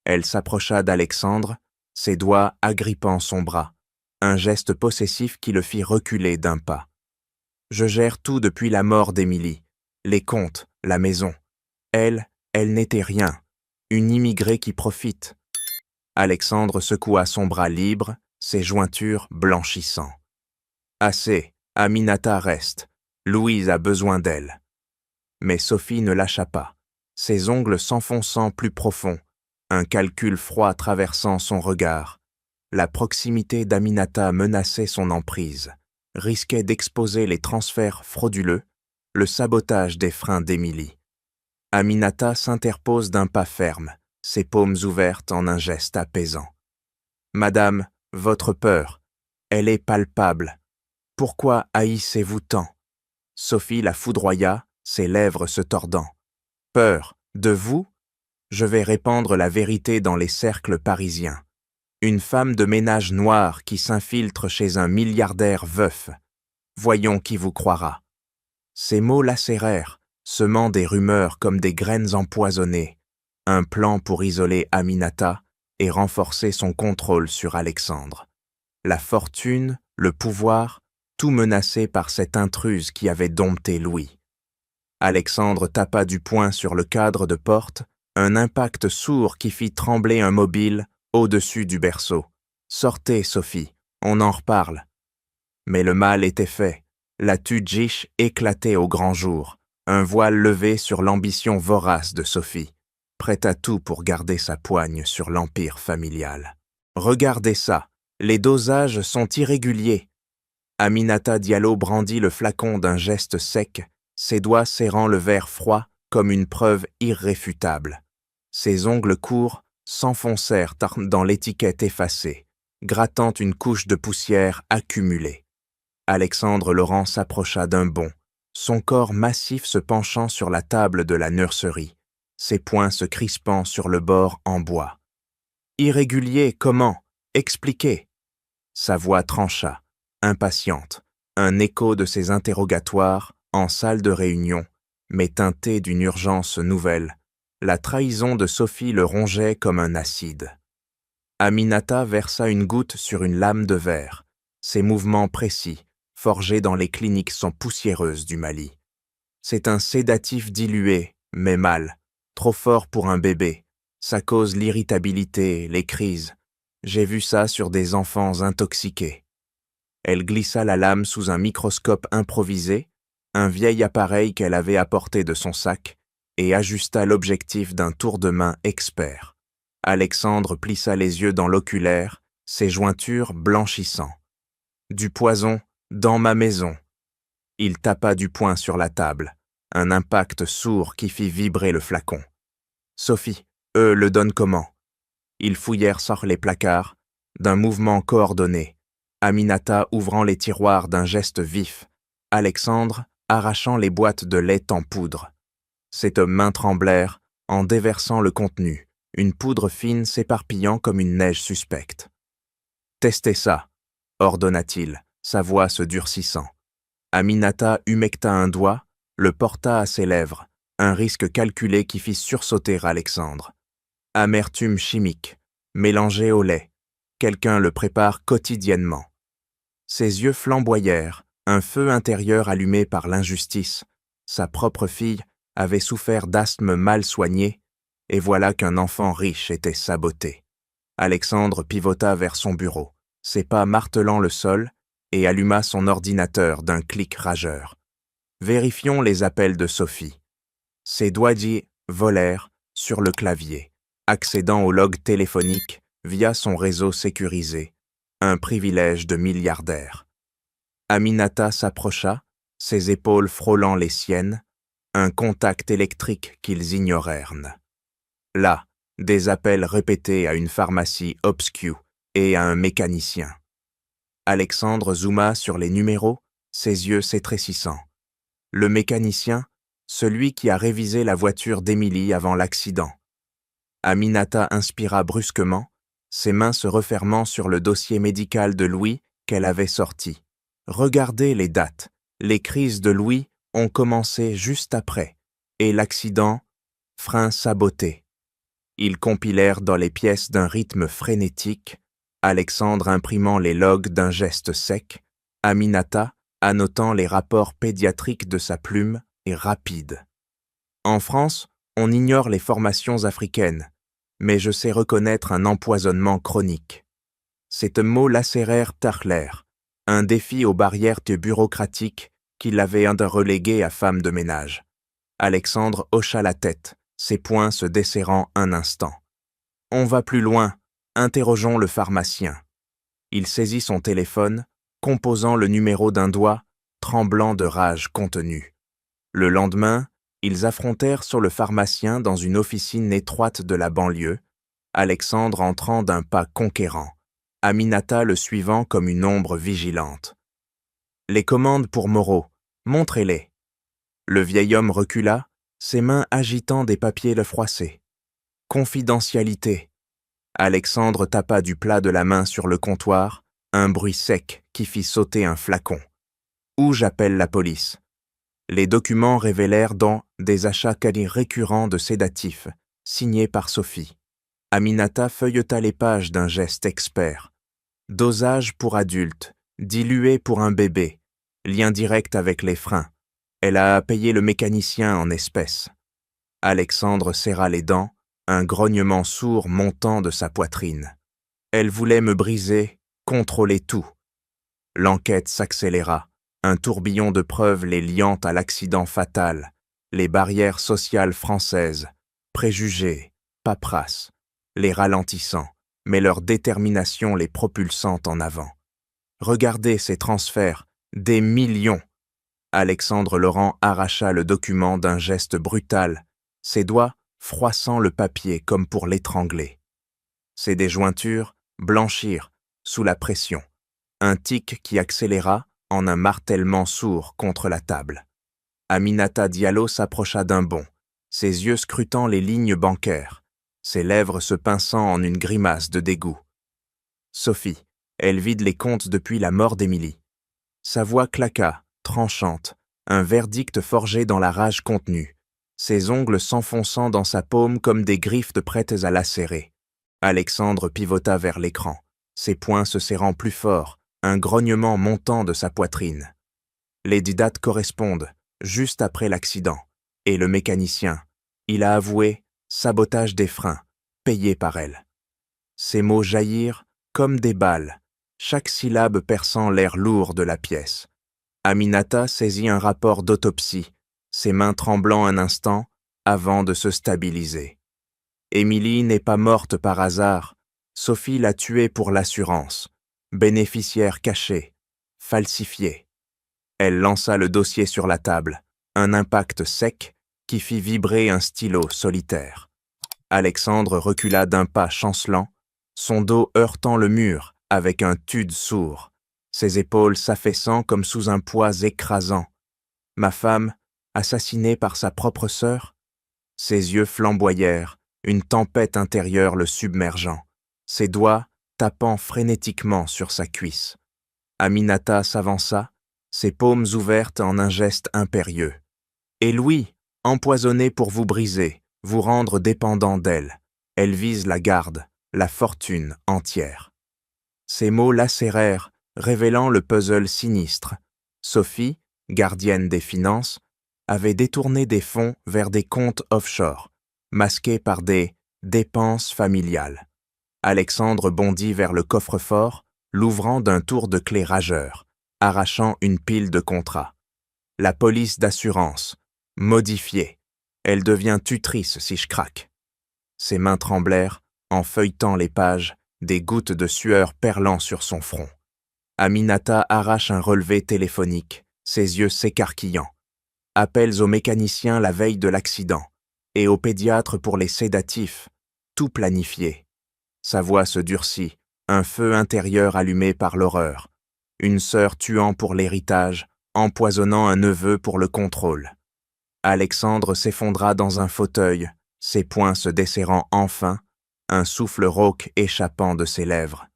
Elle s'approcha d'Alexandre, ses doigts agrippant son bras, un geste possessif qui le fit reculer d'un pas. « Je gère tout depuis la mort d'Émilie, les comptes, la maison. Elle n'était rien, une immigrée qui profite. » Alexandre secoua son bras libre, ses jointures blanchissant. « Assez, Aminata reste. Louise a besoin d'elle. » Mais Sophie ne lâcha pas, ses ongles s'enfonçant plus profonds, un calcul froid traversant son regard. La proximité d'Aminata menaçait son emprise, risquait d'exposer les transferts frauduleux, le sabotage des freins d'Émilie. Aminata s'interpose d'un pas ferme, ses paumes ouvertes en un geste apaisant. « Madame, votre peur, elle est palpable. Pourquoi haïssez-vous tant ?» Sophie la foudroya, ses lèvres se tordant. « Peur, de vous ? Je vais répandre la vérité dans les cercles parisiens. Une femme de ménage noir qui s'infiltre chez un milliardaire veuf. Voyons qui vous croira. » Ces mots lacérèrent, semant des rumeurs comme des graines empoisonnées, un plan pour isoler Aminata et renforcer son contrôle sur Alexandre. La fortune, le pouvoir, tout menacé par cette intruse qui avait dompté Louis. Alexandre tapa du poing sur le cadre de porte, un impact sourd qui fit trembler un mobile au-dessus du berceau. « Sortez, Sophie, on en reparle. » Mais le mal était fait. La tudjiche éclatait au grand jour, un voile levé sur l'ambition vorace de Sophie, prête à tout pour garder sa poigne sur l'empire familial. « Regardez ça, les dosages sont irréguliers. » Aminata Diallo brandit le flacon d'un geste sec, ses doigts serrant le verre froid comme une preuve irréfutable. Ses ongles courts s'enfoncèrent dans l'étiquette effacée, grattant une couche de poussière accumulée. Alexandre Laurent s'approcha d'un bond, son corps massif se penchant sur la table de la nurserie, ses poings se crispant sur le bord en bois. « Irrégulier, comment ? Expliquez !» Sa voix trancha, impatiente, un écho de ses interrogatoires en salle de réunion, mais teinté d'une urgence nouvelle. La trahison de Sophie le rongeait comme un acide. Aminata versa une goutte sur une lame de verre. Ses mouvements précis, forgés dans les cliniques sont poussiéreuses du Mali. C'est un sédatif dilué, mais mal, trop fort pour un bébé. Ça cause l'irritabilité, les crises. J'ai vu ça sur des enfants intoxiqués. Elle glissa la lame sous un microscope improvisé, un vieil appareil qu'elle avait apporté de son sac, et ajusta l'objectif d'un tour de main expert. Alexandre plissa les yeux dans l'oculaire, ses jointures blanchissant. « Du poison, Dans ma maison. Il tapa du poing sur la table, un impact sourd qui fit vibrer le flacon. Sophie, eux le donnent comment? Ils fouillèrent sur les placards, d'un mouvement coordonné, Aminata ouvrant les tiroirs d'un geste vif, Alexandre arrachant les boîtes de lait en poudre. Ses mains tremblèrent en déversant le contenu, une poudre fine s'éparpillant comme une neige suspecte. « Testez ça », ordonna-t-il, sa voix se durcissant. Aminata humecta un doigt, le porta à ses lèvres, un risque calculé qui fit sursauter Alexandre. Amertume chimique, mélangée au lait. Quelqu'un le prépare quotidiennement. Ses yeux flamboyèrent, un feu intérieur allumé par l'injustice. Sa propre fille avait souffert d'asthme mal soigné, et voilà qu'un enfant riche était saboté. Alexandre pivota vers son bureau, ses pas martelant le sol, et alluma son ordinateur d'un clic rageur. Vérifions les appels de Sophie. Ses doigts volèrent sur le clavier, accédant au log téléphonique via son réseau sécurisé, un privilège de milliardaire. Aminata s'approcha, ses épaules frôlant les siennes, un contact électrique qu'ils ignorèrent. Là, des appels répétés à une pharmacie obscure et à un mécanicien. Alexandre zooma sur les numéros, ses yeux s'étrécissant. Le mécanicien, celui qui a révisé la voiture d'Émilie avant l'accident. Aminata inspira brusquement, ses mains se refermant sur le dossier médical de Louis qu'elle avait sorti. Regardez les dates. Les crises de Louis ont commencé juste après, et l'accident, frein saboté. Ils compilèrent dans les pièces d'un rythme frénétique, Alexandre imprimant les logs d'un geste sec, Aminata annotant les rapports pédiatriques de sa plume et rapide. En France, on ignore les formations africaines, mais je sais reconnaître un empoisonnement chronique. Ces mots lacérèrent Tarchler, un défi aux barrières bureaucratiques qui l'avait relégué à femme de ménage. Alexandre hocha la tête, ses poings se desserrant un instant. « On va plus loin, interrogeons le pharmacien. » Il saisit son téléphone, composant le numéro d'un doigt, tremblant de rage contenue. Le lendemain, ils affrontèrent sur le pharmacien dans une officine étroite de la banlieue, Alexandre entrant d'un pas conquérant, Aminata le suivant comme une ombre vigilante. « Les commandes pour Moreau, montrez-les. » Le vieil homme recula, ses mains agitant des papiers le froissés. « Confidentialité. » Alexandre tapa du plat de la main sur le comptoir, un bruit sec qui fit sauter un flacon. « Où j'appelle la police. » Les documents révélèrent des achats récurrents de sédatifs, signés par Sophie. Aminata feuilleta les pages d'un geste expert. Dosage pour adultes, dilué pour un bébé, lien direct avec les freins. Elle a payé le mécanicien en espèces. Alexandre serra les dents, un grognement sourd montant de sa poitrine. Elle voulait me briser, contrôler tout. L'enquête s'accéléra, un tourbillon de preuves les liant à l'accident fatal, les barrières sociales françaises, préjugés, paperasse, les ralentissant, mais leur détermination les propulsant en avant. Regardez ces transferts, des millions. Alexandre Laurent arracha le document d'un geste brutal, ses doigts froissant le papier comme pour l'étrangler. Ses déjointures blanchirent sous la pression, un tic qui accéléra en un martèlement sourd contre la table. Aminata Diallo s'approcha d'un bond, ses yeux scrutant les lignes bancaires, ses lèvres se pinçant en une grimace de dégoût. Sophie, elle vide les comptes depuis la mort d'Émilie. Sa voix claqua, tranchante, un verdict forgé dans la rage contenue, ses ongles s'enfonçant dans sa paume comme des griffes prêtes à lacérer. Alexandre pivota vers l'écran, ses poings se serrant plus fort, un grognement montant de sa poitrine. Les dates correspondent, juste après l'accident, et le mécanicien, il a avoué sabotage des freins, payé par elle. Ces mots jaillirent comme des balles, chaque syllabe perçant l'air lourd de la pièce. Aminata saisit un rapport d'autopsie, ses mains tremblant un instant avant de se stabiliser. Émilie n'est pas morte par hasard, Sophie l'a tuée pour l'assurance, bénéficiaire caché, falsifié. Elle lança le dossier sur la table, un impact sec qui fit vibrer un stylo solitaire. Alexandre recula d'un pas chancelant, son dos heurtant le mur avec un tude sourd, ses épaules s'affaissant comme sous un poids écrasant. Ma femme, assassinée par sa propre sœur? Ses yeux flamboyèrent, une tempête intérieure le submergeant, ses doigts tapant frénétiquement sur sa cuisse. Aminata s'avança, ses paumes ouvertes en un geste impérieux. « Et Louis, empoisonné pour vous briser, vous rendre dépendant d'elle. Elle vise la garde, la fortune entière. » Ces mots lacérèrent, révélant le puzzle sinistre. Sophie, gardienne des finances, avait détourné des fonds vers des comptes offshore, masqués par des dépenses familiales. Alexandre bondit vers le coffre-fort, l'ouvrant d'un tour de clé rageur, arrachant une pile de contrats. La police d'assurance, modifiée. Elle devient tutrice si je craque. Ses mains tremblèrent, en feuilletant les pages, des gouttes de sueur perlant sur son front. Aminata arrache un relevé téléphonique, ses yeux s'écarquillant. Appels aux mécaniciens la veille de l'accident, et au pédiatre pour les sédatifs, tout planifié. Sa voix se durcit, un feu intérieur allumé par l'horreur. Une sœur tuant pour l'héritage, empoisonnant un neveu pour le contrôle. Alexandre s'effondra dans un fauteuil, ses poings se desserrant enfin, un souffle rauque échappant de ses lèvres.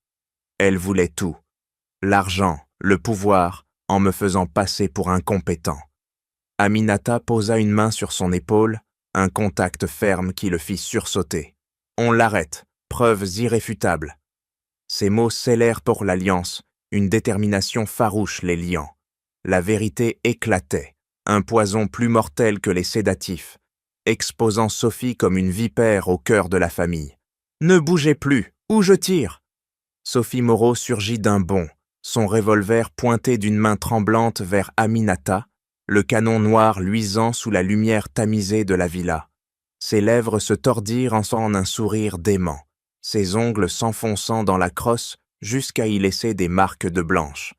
Elle voulait tout. L'argent, le pouvoir, en me faisant passer pour incompétent. Aminata posa une main sur son épaule, un contact ferme qui le fit sursauter. On l'arrête, preuves irréfutables. Ces mots scellèrent pour l'alliance, une détermination farouche les liant. La vérité éclatait, un poison plus mortel que les sédatifs, exposant Sophie comme une vipère au cœur de la famille. « Ne bougez plus, ou je tire !» Sophie Moreau surgit d'un bond, son revolver pointé d'une main tremblante vers Aminata, le canon noir luisant sous la lumière tamisée de la villa. Ses lèvres se tordirent en un sourire dément, ses ongles s'enfonçant dans la crosse jusqu'à y laisser des marques de blanche.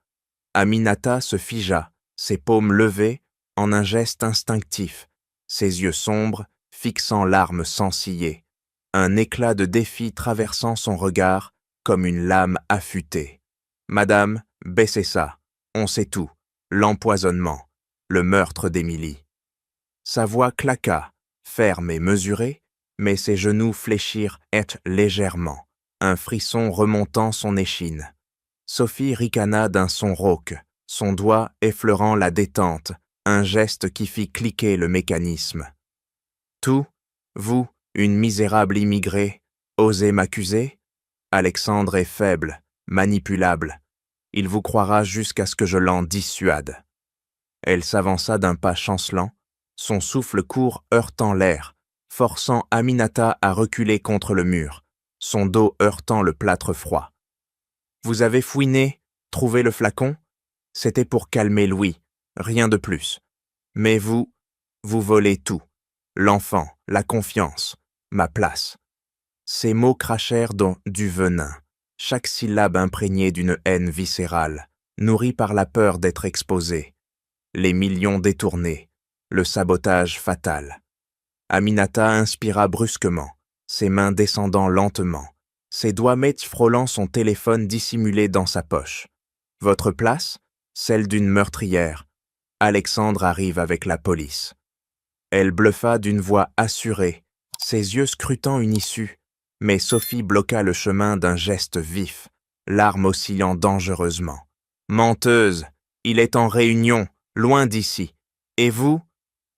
Aminata se figea, ses paumes levées, en un geste instinctif, ses yeux sombres, fixant l'arme sans ciller, un éclat de défi traversant son regard comme une lame affûtée. « Madame, baissez ça, on sait tout, l'empoisonnement, le meurtre d'Émilie. » Sa voix claqua, ferme et mesurée, mais ses genoux fléchirent légèrement, un frisson remontant son échine. Sophie ricana d'un son rauque, son doigt effleurant la détente, un geste qui fit cliquer le mécanisme. « Tout, vous, une misérable immigrée, osez m'accuser? Alexandre est faible, manipulable. Il vous croira jusqu'à ce que je l'en dissuade. » Elle s'avança d'un pas chancelant, son souffle court heurtant l'air, forçant Aminata à reculer contre le mur, son dos heurtant le plâtre froid. « Vous avez fouiné, trouvé le flacon? C'était pour calmer Louis, rien de plus. Mais vous volez tout. L'enfant, la confiance, ma place. » Ces mots crachèrent dans du venin, chaque syllabe imprégnée d'une haine viscérale, nourrie par la peur d'être exposée. Les millions détournés, le sabotage fatal. Aminata inspira brusquement, ses mains descendant lentement, ses doigts frôlant son téléphone dissimulé dans sa poche. « Votre place? Celle d'une meurtrière. Alexandre arrive avec la police. » Elle bluffa d'une voix assurée, ses yeux scrutant une issue, mais Sophie bloqua le chemin d'un geste vif, l'arme oscillant dangereusement. « Menteuse, il est en réunion, loin d'ici. Et vous?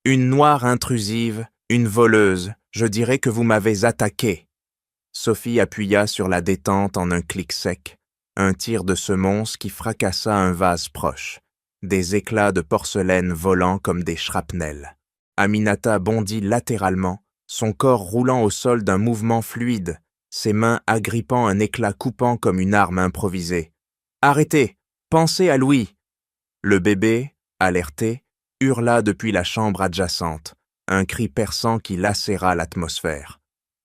Une noire intrusive, une voleuse, je dirais que vous m'avez attaqué. » Sophie appuya sur la détente en un clic sec, un tir de semonce qui fracassa un vase proche, des éclats de porcelaine volant comme des shrapnels. Aminata bondit latéralement, son corps roulant au sol d'un mouvement fluide, ses mains agrippant un éclat coupant comme une arme improvisée. « Arrêtez! Pensez à Louis !» Le bébé, alerté, hurla depuis la chambre adjacente, un cri perçant qui lacéra l'atmosphère.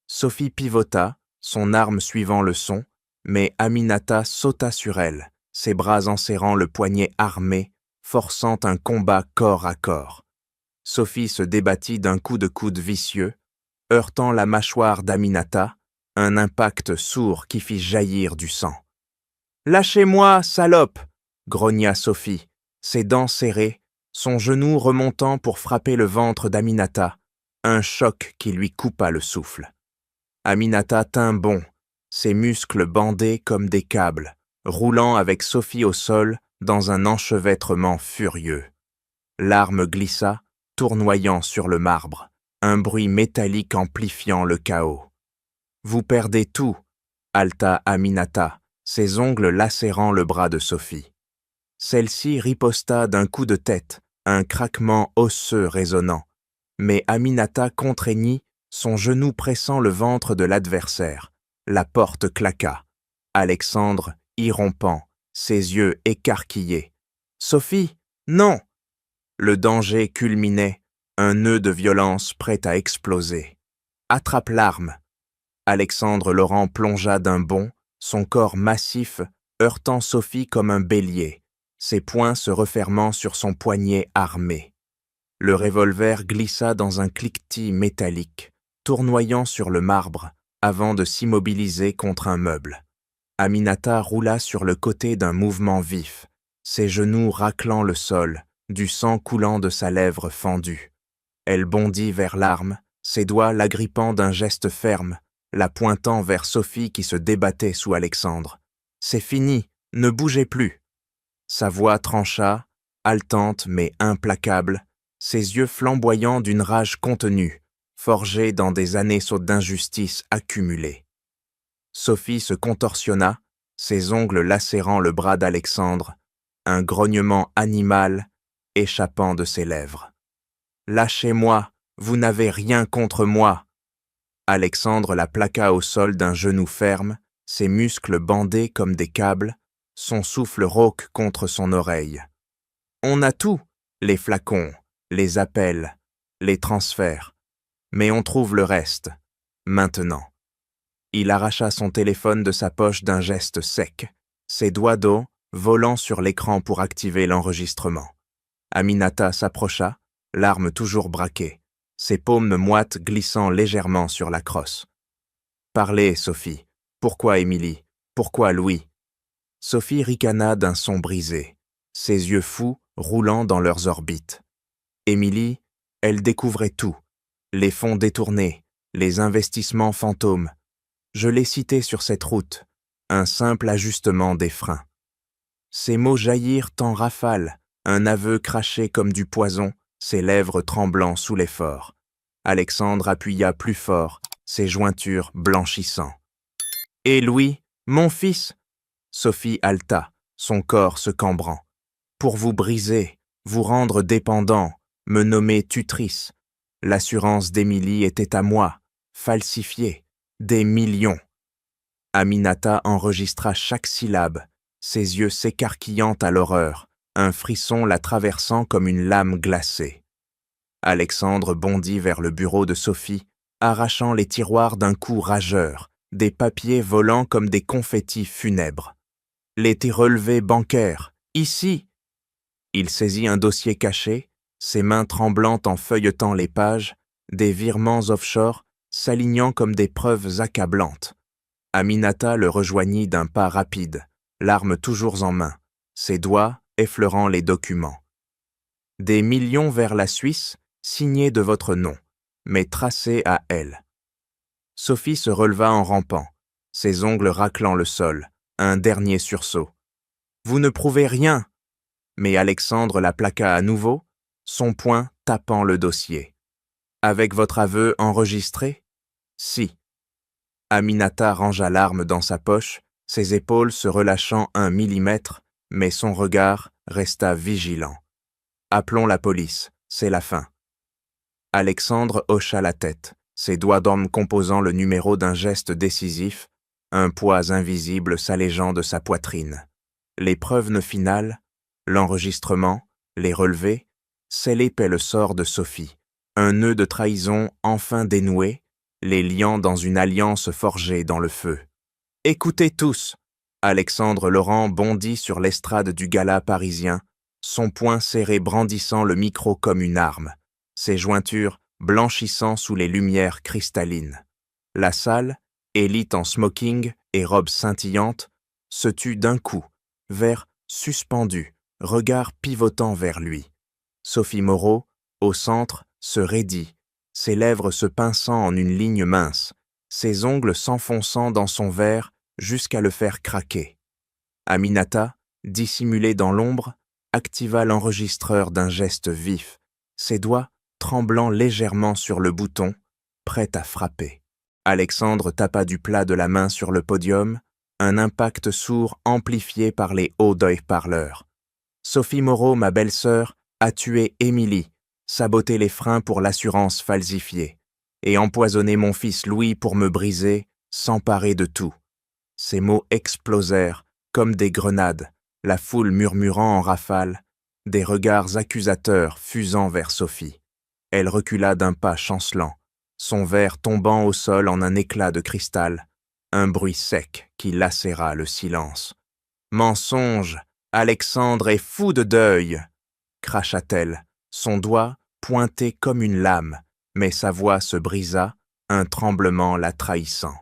Sophie pivota, son arme suivant le son, mais Aminata sauta sur elle, ses bras enserrant le poignet armé, forçant un combat corps à corps. Sophie se débattit d'un coup de coude vicieux, heurtant la mâchoire d'Aminata, un impact sourd qui fit jaillir du sang. « Lâchez-moi, salope !» grogna Sophie, ses dents serrées, son genou remontant pour frapper le ventre d'Aminata, un choc qui lui coupa le souffle. Aminata tint bon, ses muscles bandés comme des câbles, roulant avec Sophie au sol dans un enchevêtrement furieux. L'arme glissa, tournoyant sur le marbre, un bruit métallique amplifiant le chaos. « Vous perdez tout !» haleta Aminata, ses ongles lacérant le bras de Sophie. Celle-ci riposta d'un coup de tête, un craquement osseux résonnant, mais Aminata contraignit, son genou pressant le ventre de l'adversaire. La porte claqua. Alexandre, irrompant, ses yeux écarquillés. « Sophie, non !» Le danger culminait, un nœud de violence prêt à exploser. « Attrape l'arme !» Alexandre Laurent plongea d'un bond, son corps massif heurtant Sophie comme un bélier, ses poings se refermant sur son poignet armé. Le revolver glissa dans un cliquetis métallique, tournoyant sur le marbre avant de s'immobiliser contre un meuble. Aminata roula sur le côté d'un mouvement vif, ses genoux raclant le sol, du sang coulant de sa lèvre fendue. Elle bondit vers l'arme, ses doigts l'agrippant d'un geste ferme, la pointant vers Sophie qui se débattait sous Alexandre. « C'est fini, ne bougez plus !» Sa voix trancha, haletante mais implacable, ses yeux flamboyants d'une rage contenue, forgée dans des années d'injustice accumulées. Sophie se contorsionna, ses ongles lacérant le bras d'Alexandre, un grognement animal échappant de ses lèvres. « Lâchez-moi, vous n'avez rien contre moi !» Alexandre la plaqua au sol d'un genou ferme, ses muscles bandés comme des câbles, son souffle rauque contre son oreille. « On a tout, les flacons, les appels, les transferts, mais on trouve le reste, maintenant. » Il arracha son téléphone de sa poche d'un geste sec, ses doigts d'eau volant sur l'écran pour activer l'enregistrement. Aminata s'approcha, l'arme toujours braquée, ses paumes moites glissant légèrement sur la crosse. « Parlez, Sophie. Pourquoi Émilie? Pourquoi Louis ?» Sophie ricana d'un son brisé, ses yeux fous roulant dans leurs orbites. Émilie, elle découvrait tout, les fonds détournés, les investissements fantômes. Je l'ai cité sur cette route, un simple ajustement des freins. Ces mots jaillirent en rafale, un aveu craché comme du poison, ses lèvres tremblant sous l'effort. Alexandre appuya plus fort, ses jointures blanchissant. « Et Louis, mon fils ?» Sophie haleta, son corps se cambrant. « Pour vous briser, vous rendre dépendant, me nommer tutrice. L'assurance d'Émilie était à moi, falsifiée, des millions. » Aminata enregistra chaque syllabe, ses yeux s'écarquillant à l'horreur, un frisson la traversant comme une lame glacée. Alexandre bondit vers le bureau de Sophie, arrachant les tiroirs d'un coup rageur, des papiers volant comme des confettis funèbres. « Les relevés bancaires, ici !» Il saisit un dossier caché, ses mains tremblantes en feuilletant les pages, des virements offshore s'alignant comme des preuves accablantes. Aminata le rejoignit d'un pas rapide, l'arme toujours en main, ses doigts effleurant les documents. « Des millions vers la Suisse, signés de votre nom, mais tracés à elle. » Sophie se releva en rampant, ses ongles raclant le sol, un dernier sursaut. « Vous ne prouvez rien !» Mais Alexandre la plaqua à nouveau, son poing tapant le dossier. « Avec votre aveu enregistré ? » ?»« Si. » Aminata rangea l'arme dans sa poche, ses épaules se relâchant 1 millimètre, mais son regard resta vigilant. « Appelons la police, c'est la fin. » Alexandre hocha la tête, ses doigts d'homme composant le numéro d'un geste décisif, un poids invisible s'allégeant de sa poitrine. Les preuves finales, l'enregistrement, les relevés, scellaient le sort de Sophie, un nœud de trahison enfin dénoué, les liant dans une alliance forgée dans le feu. « Écoutez tous !» Alexandre Laurent bondit sur l'estrade du gala parisien, son poing serré brandissant le micro comme une arme, ses jointures blanchissant sous les lumières cristallines. La salle, élite en smoking et robe scintillante, se tut d'un coup, verre suspendu, regard pivotant vers lui. Sophie Moreau, au centre, se raidit, ses lèvres se pinçant en une ligne mince, ses ongles s'enfonçant dans son verre jusqu'à le faire craquer. Aminata, dissimulée dans l'ombre, activa l'enregistreur d'un geste vif, ses doigts tremblant légèrement sur le bouton, prêt à frapper. Alexandre tapa du plat de la main sur le podium, un impact sourd amplifié par les hauts haut-parleurs. Sophie Moreau, ma belle-sœur, a tué Émilie, saboté les freins pour l'assurance falsifiée, et empoisonné mon fils Louis pour me briser, s'emparer de tout. Ces mots explosèrent, comme des grenades, la foule murmurant en rafale, des regards accusateurs fusant vers Sophie. Elle recula d'un pas chancelant, son verre tombant au sol en un éclat de cristal, un bruit sec qui lacéra le silence. « Mensonge! Alexandre est fou de deuil !» cracha-t-elle, son doigt pointé comme une lame, mais sa voix se brisa, un tremblement la trahissant.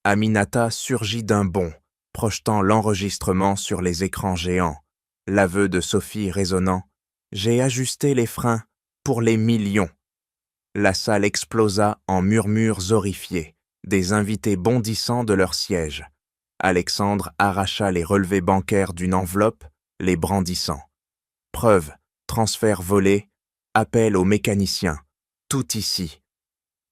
Aminata surgit d'un bond, projetant l'enregistrement sur les écrans géants, l'aveu de Sophie résonnant. « J'ai ajusté les freins pour les millions. » La salle explosa en murmures horrifiés, des invités bondissant de leur siège. Alexandre arracha les relevés bancaires d'une enveloppe, les brandissant. Preuve, transfert volé, appel au mécanicien, tout ici.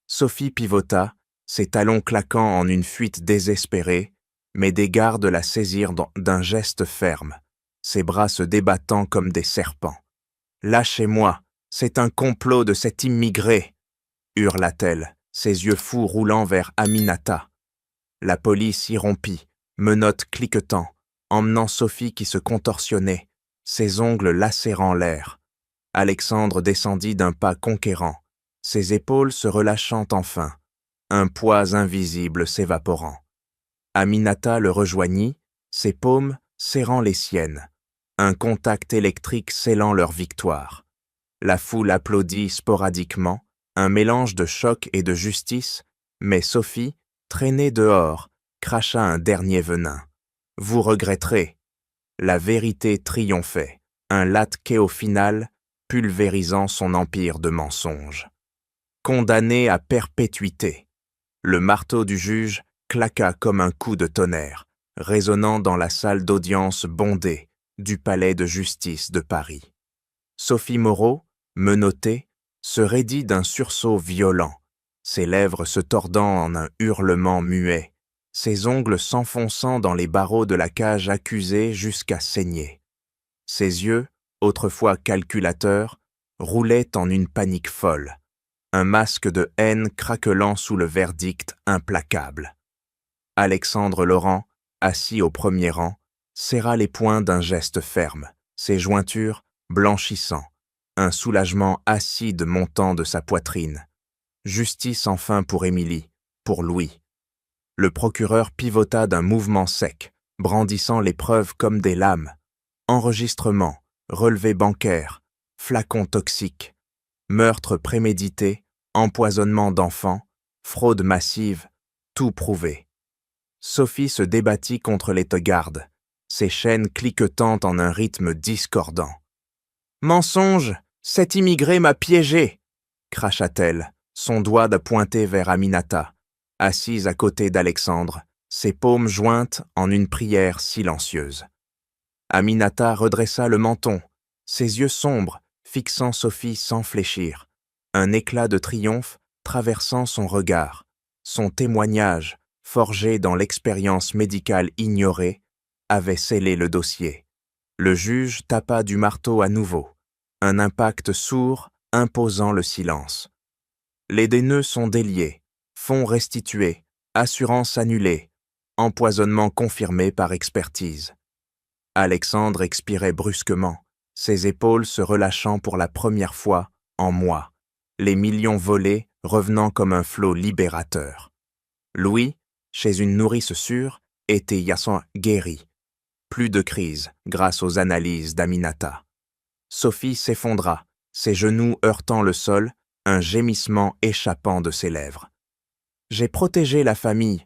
Sophie pivota, ses talons claquant en une fuite désespérée, mais des gardes la saisirent d'un geste ferme, ses bras se débattant comme des serpents. « Lâchez-moi, c'est un complot de cet immigré !» hurla-t-elle, ses yeux fous roulant vers Aminata. La police irrompit, menottes cliquetant, emmenant Sophie qui se contorsionnait, ses ongles lacérant l'air. Alexandre descendit d'un pas conquérant, ses épaules se relâchant enfin, un poids invisible s'évaporant. Aminata le rejoignit, ses paumes serrant les siennes, un contact électrique scellant leur victoire. La foule applaudit sporadiquement, un mélange de choc et de justice, mais Sophie, traînée dehors, cracha un dernier venin. « Vous regretterez !» La vérité triomphait, un latte final pulvérisant son empire de mensonges. Condamné à perpétuité. Le marteau du juge claqua comme un coup de tonnerre, résonnant dans la salle d'audience bondée du palais de justice de Paris. Sophie Moreau, menottée, se raidit d'un sursaut violent, ses lèvres se tordant en un hurlement muet, ses ongles s'enfonçant dans les barreaux de la cage accusée jusqu'à saigner. Ses yeux, autrefois calculateurs, roulaient en une panique folle, un masque de haine craquelant sous le verdict implacable. Alexandre Laurent, assis au premier rang, serra les poings d'un geste ferme, ses jointures blanchissant, un soulagement acide montant de sa poitrine. Justice enfin pour Émilie, pour Louis. Le procureur pivota d'un mouvement sec, brandissant les preuves comme des lames. Enregistrement, relevé bancaire, flacon toxique, meurtre prémédité, empoisonnement d'enfants, fraude massive, tout prouvé. Sophie se débattit contre les gardes, ses chaînes cliquetant en un rythme discordant. « Mensonge! Cet immigré m'a piégé !» cracha-t-elle, son doigt pointé vers Aminata, assise à côté d'Alexandre, ses paumes jointes en une prière silencieuse. Aminata redressa le menton, ses yeux sombres fixant Sophie sans fléchir, un éclat de triomphe traversant son regard, son témoignage, forgé dans l'expérience médicale ignorée, avait scellé le dossier. Le juge tapa du marteau à nouveau, un impact sourd imposant le silence. Les déneux sont déliés, fonds restitués, assurance annulée, empoisonnement confirmé par expertise. Alexandre expirait brusquement, ses épaules se relâchant pour la première fois en mois, les millions volés revenant comme un flot libérateur. Louis, chez une nourrice sûre, était Yasson guéri. Plus de crise grâce aux analyses d'Aminata. Sophie s'effondra, ses genoux heurtant le sol, un gémissement échappant de ses lèvres. J'ai protégé la famille,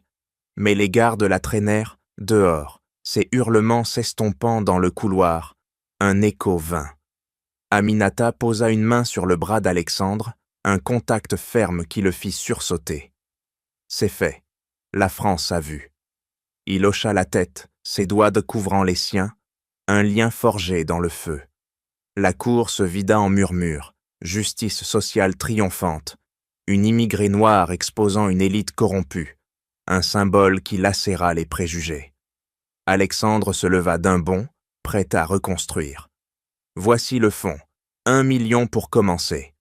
mais les gardes la traînèrent dehors, ses hurlements s'estompant dans le couloir. Un écho vint. Aminata posa une main sur le bras d'Alexandre, un contact ferme qui le fit sursauter. C'est fait. La France a vu. Il hocha la tête, ses doigts couvrant les siens, un lien forgé dans le feu. La cour se vida en murmures, justice sociale triomphante, une immigrée noire exposant une élite corrompue, un symbole qui lacéra les préjugés. Alexandre se leva d'un bond, prêt à reconstruire. Voici le fonds, 1 million pour commencer.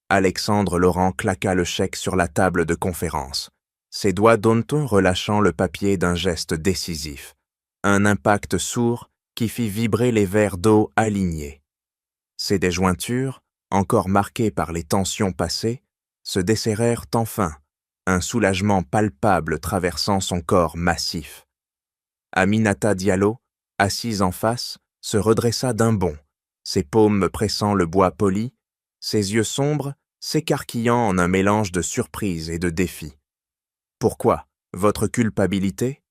Alexandre Laurent claqua le chèque sur la table de conférence, ses doigts d'Onton relâchant le papier d'un geste décisif. Un impact sourd qui fit vibrer les verres d'eau alignés. Ses déjointures, encore marquées par les tensions passées, se desserrèrent enfin, un soulagement palpable traversant son corps massif. Aminata Diallo, assise en face, se redressa d'un bond, ses paumes pressant le bois poli, ses yeux sombres s'écarquillant en un mélange de surprise et de défi. « Pourquoi? Votre culpabilité ?»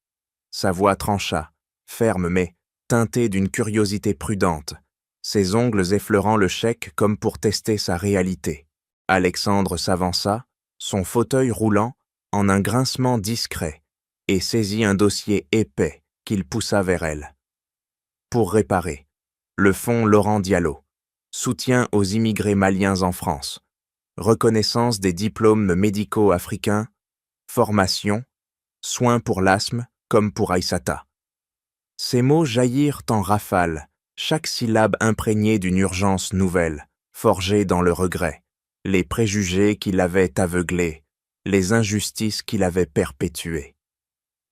Sa voix trancha, ferme mais teintée d'une curiosité prudente, ses ongles effleurant le chèque comme pour tester sa réalité. Alexandre s'avança, son fauteuil roulant, en un grincement discret, et saisit un dossier épais qu'il poussa vers elle. Pour réparer, le fonds Laurent Diallo, soutien aux immigrés maliens en France, reconnaissance des diplômes médicaux africains, formation, soins pour l'asthme comme pour Aïssata. Ces mots jaillirent en rafales, chaque syllabe imprégnée d'une urgence nouvelle, forgée dans le regret, les préjugés qui l'avaient aveuglé, les injustices qui l'avaient perpétué.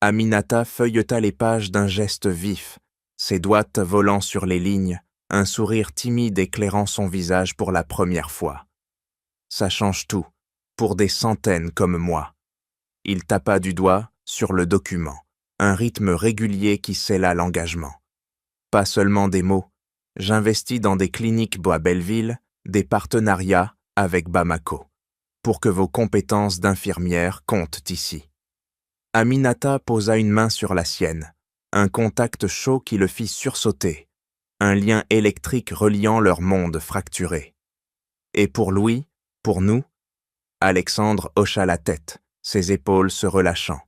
Aminata feuilleta les pages d'un geste vif, ses doigts volant sur les lignes, un sourire timide éclairant son visage pour la première fois. Ça change tout, pour des centaines comme moi. Il tapa du doigt sur le document, un rythme régulier qui scella l'engagement. Pas seulement des mots, j'investis dans des cliniques à Belleville, des partenariats avec Bamako, pour que vos compétences d'infirmière comptent ici. Aminata posa une main sur la sienne, un contact chaud qui le fit sursauter, un lien électrique reliant leurs mondes fracturés. Et pour Louis, pour nous, Alexandre hocha la tête, ses épaules se relâchant.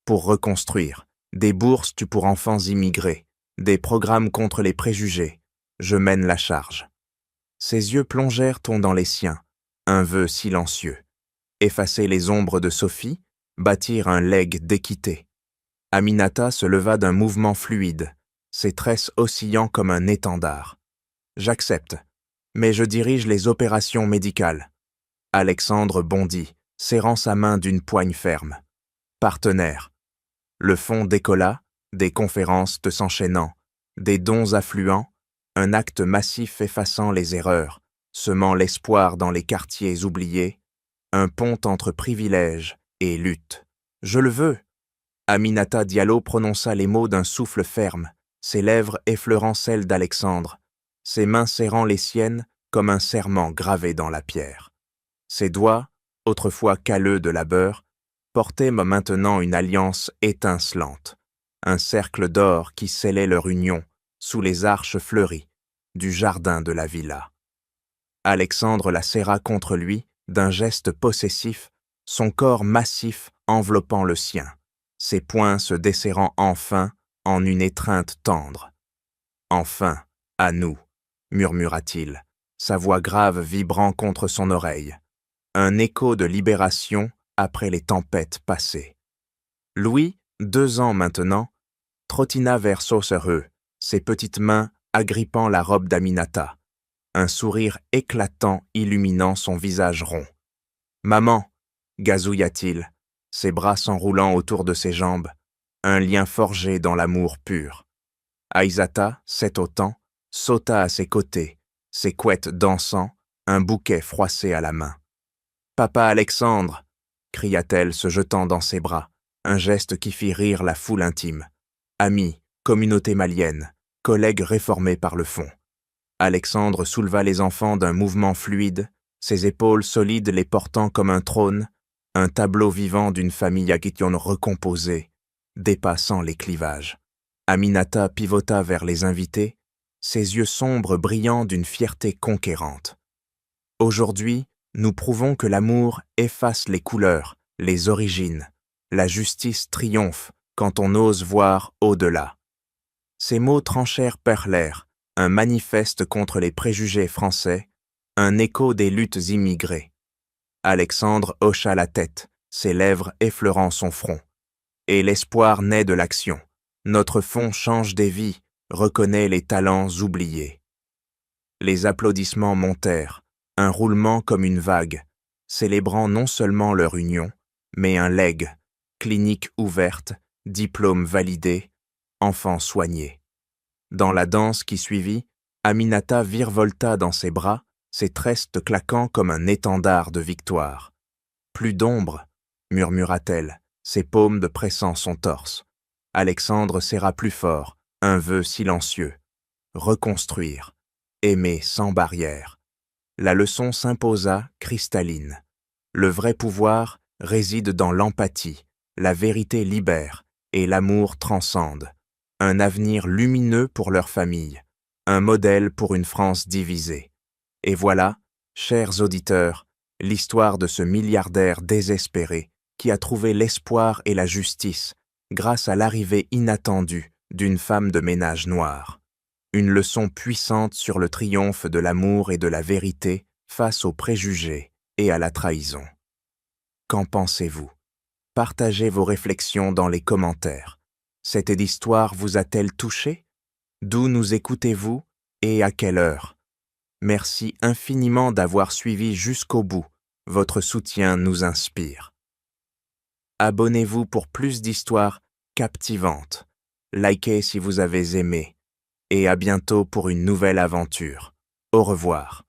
Pour reconstruire, des bourses pour enfants immigrés, des programmes contre les préjugés, je mène la charge. Ses yeux plongèrent dans les siens, un vœu silencieux. Effacer les ombres de Sophie, bâtir un legs d'équité. Aminata se leva d'un mouvement fluide, ses tresses oscillant comme un étendard. J'accepte, mais je dirige les opérations médicales. Alexandre bondit, serrant sa main d'une poigne ferme. Partenaire. Le fonds décolla, des conférences s'enchaînant, des dons affluents, un acte massif effaçant les erreurs, semant l'espoir dans les quartiers oubliés, un pont entre privilèges et lutte. Je le veux. Aminata Diallo prononça les mots d'un souffle ferme, ses lèvres effleurant celles d'Alexandre, ses mains serrant les siennes comme un serment gravé dans la pierre. Ses doigts, autrefois calleux de labeur, portaient maintenant une alliance étincelante, un cercle d'or qui scellait leur union sous les arches fleuries du jardin de la villa. Alexandre la serra contre lui d'un geste possessif, son corps massif enveloppant le sien, ses poings se desserrant enfin en une étreinte tendre. « Enfin, à nous » murmura-t-il, sa voix grave vibrant contre son oreille. Un écho de libération après les tempêtes passées. Louis, 2 ans maintenant, trottina vers Saucereux, ses petites mains agrippant la robe d'Aminata, un sourire éclatant illuminant son visage rond. « Maman » gazouilla-t-il, ses bras s'enroulant autour de ses jambes, un lien forgé dans l'amour pur. Aïssata, 7 au temps, sauta à ses côtés, ses couettes dansant, un bouquet froissé à la main. « Papa Alexandre » cria-t-elle se jetant dans ses bras, un geste qui fit rire la foule intime. Amis, communauté malienne, collègues réformés par le fond. Alexandre souleva les enfants d'un mouvement fluide, ses épaules solides les portant comme un trône, un tableau vivant d'une famille aguillonne recomposée, dépassant les clivages. Aminata pivota vers les invités, ses yeux sombres brillant d'une fierté conquérante. Aujourd'hui, nous prouvons que l'amour efface les couleurs, les origines. La justice triomphe quand on ose voir au-delà. Ces mots tranchèrent perlèrent, un manifeste contre les préjugés français, un écho des luttes immigrées. Alexandre hocha la tête, ses lèvres effleurant son front. Et l'espoir naît de l'action. Notre fond change des vies, reconnaît les talents oubliés. Les applaudissements montèrent, un roulement comme une vague, célébrant non seulement leur union, mais un legs, clinique ouverte, diplôme validé, enfant soigné. Dans la danse qui suivit, Aminata virevolta dans ses bras, ses tresses claquant comme un étendard de victoire. « Plus d'ombre » murmura-t-elle, ses paumes pressant son torse. Alexandre serra plus fort, un vœu silencieux. Reconstruire, aimer sans barrière. La leçon s'imposa cristalline. Le vrai pouvoir réside dans l'empathie, la vérité libère et l'amour transcende. Un avenir lumineux pour leur famille, un modèle pour une France divisée. Et voilà, chers auditeurs, l'histoire de ce milliardaire désespéré qui a trouvé l'espoir et la justice grâce à l'arrivée inattendue d'une femme de ménage noire. Une leçon puissante sur le triomphe de l'amour et de la vérité face aux préjugés et à la trahison. Qu'en pensez-vous? Partagez vos réflexions dans les commentaires. Cette histoire vous a-t-elle touché? D'où nous écoutez-vous et à quelle heure? Merci infiniment d'avoir suivi jusqu'au bout. Votre soutien nous inspire. Abonnez-vous pour plus d'histoires captivantes. Likez si vous avez aimé. Et à bientôt pour une nouvelle aventure. Au revoir.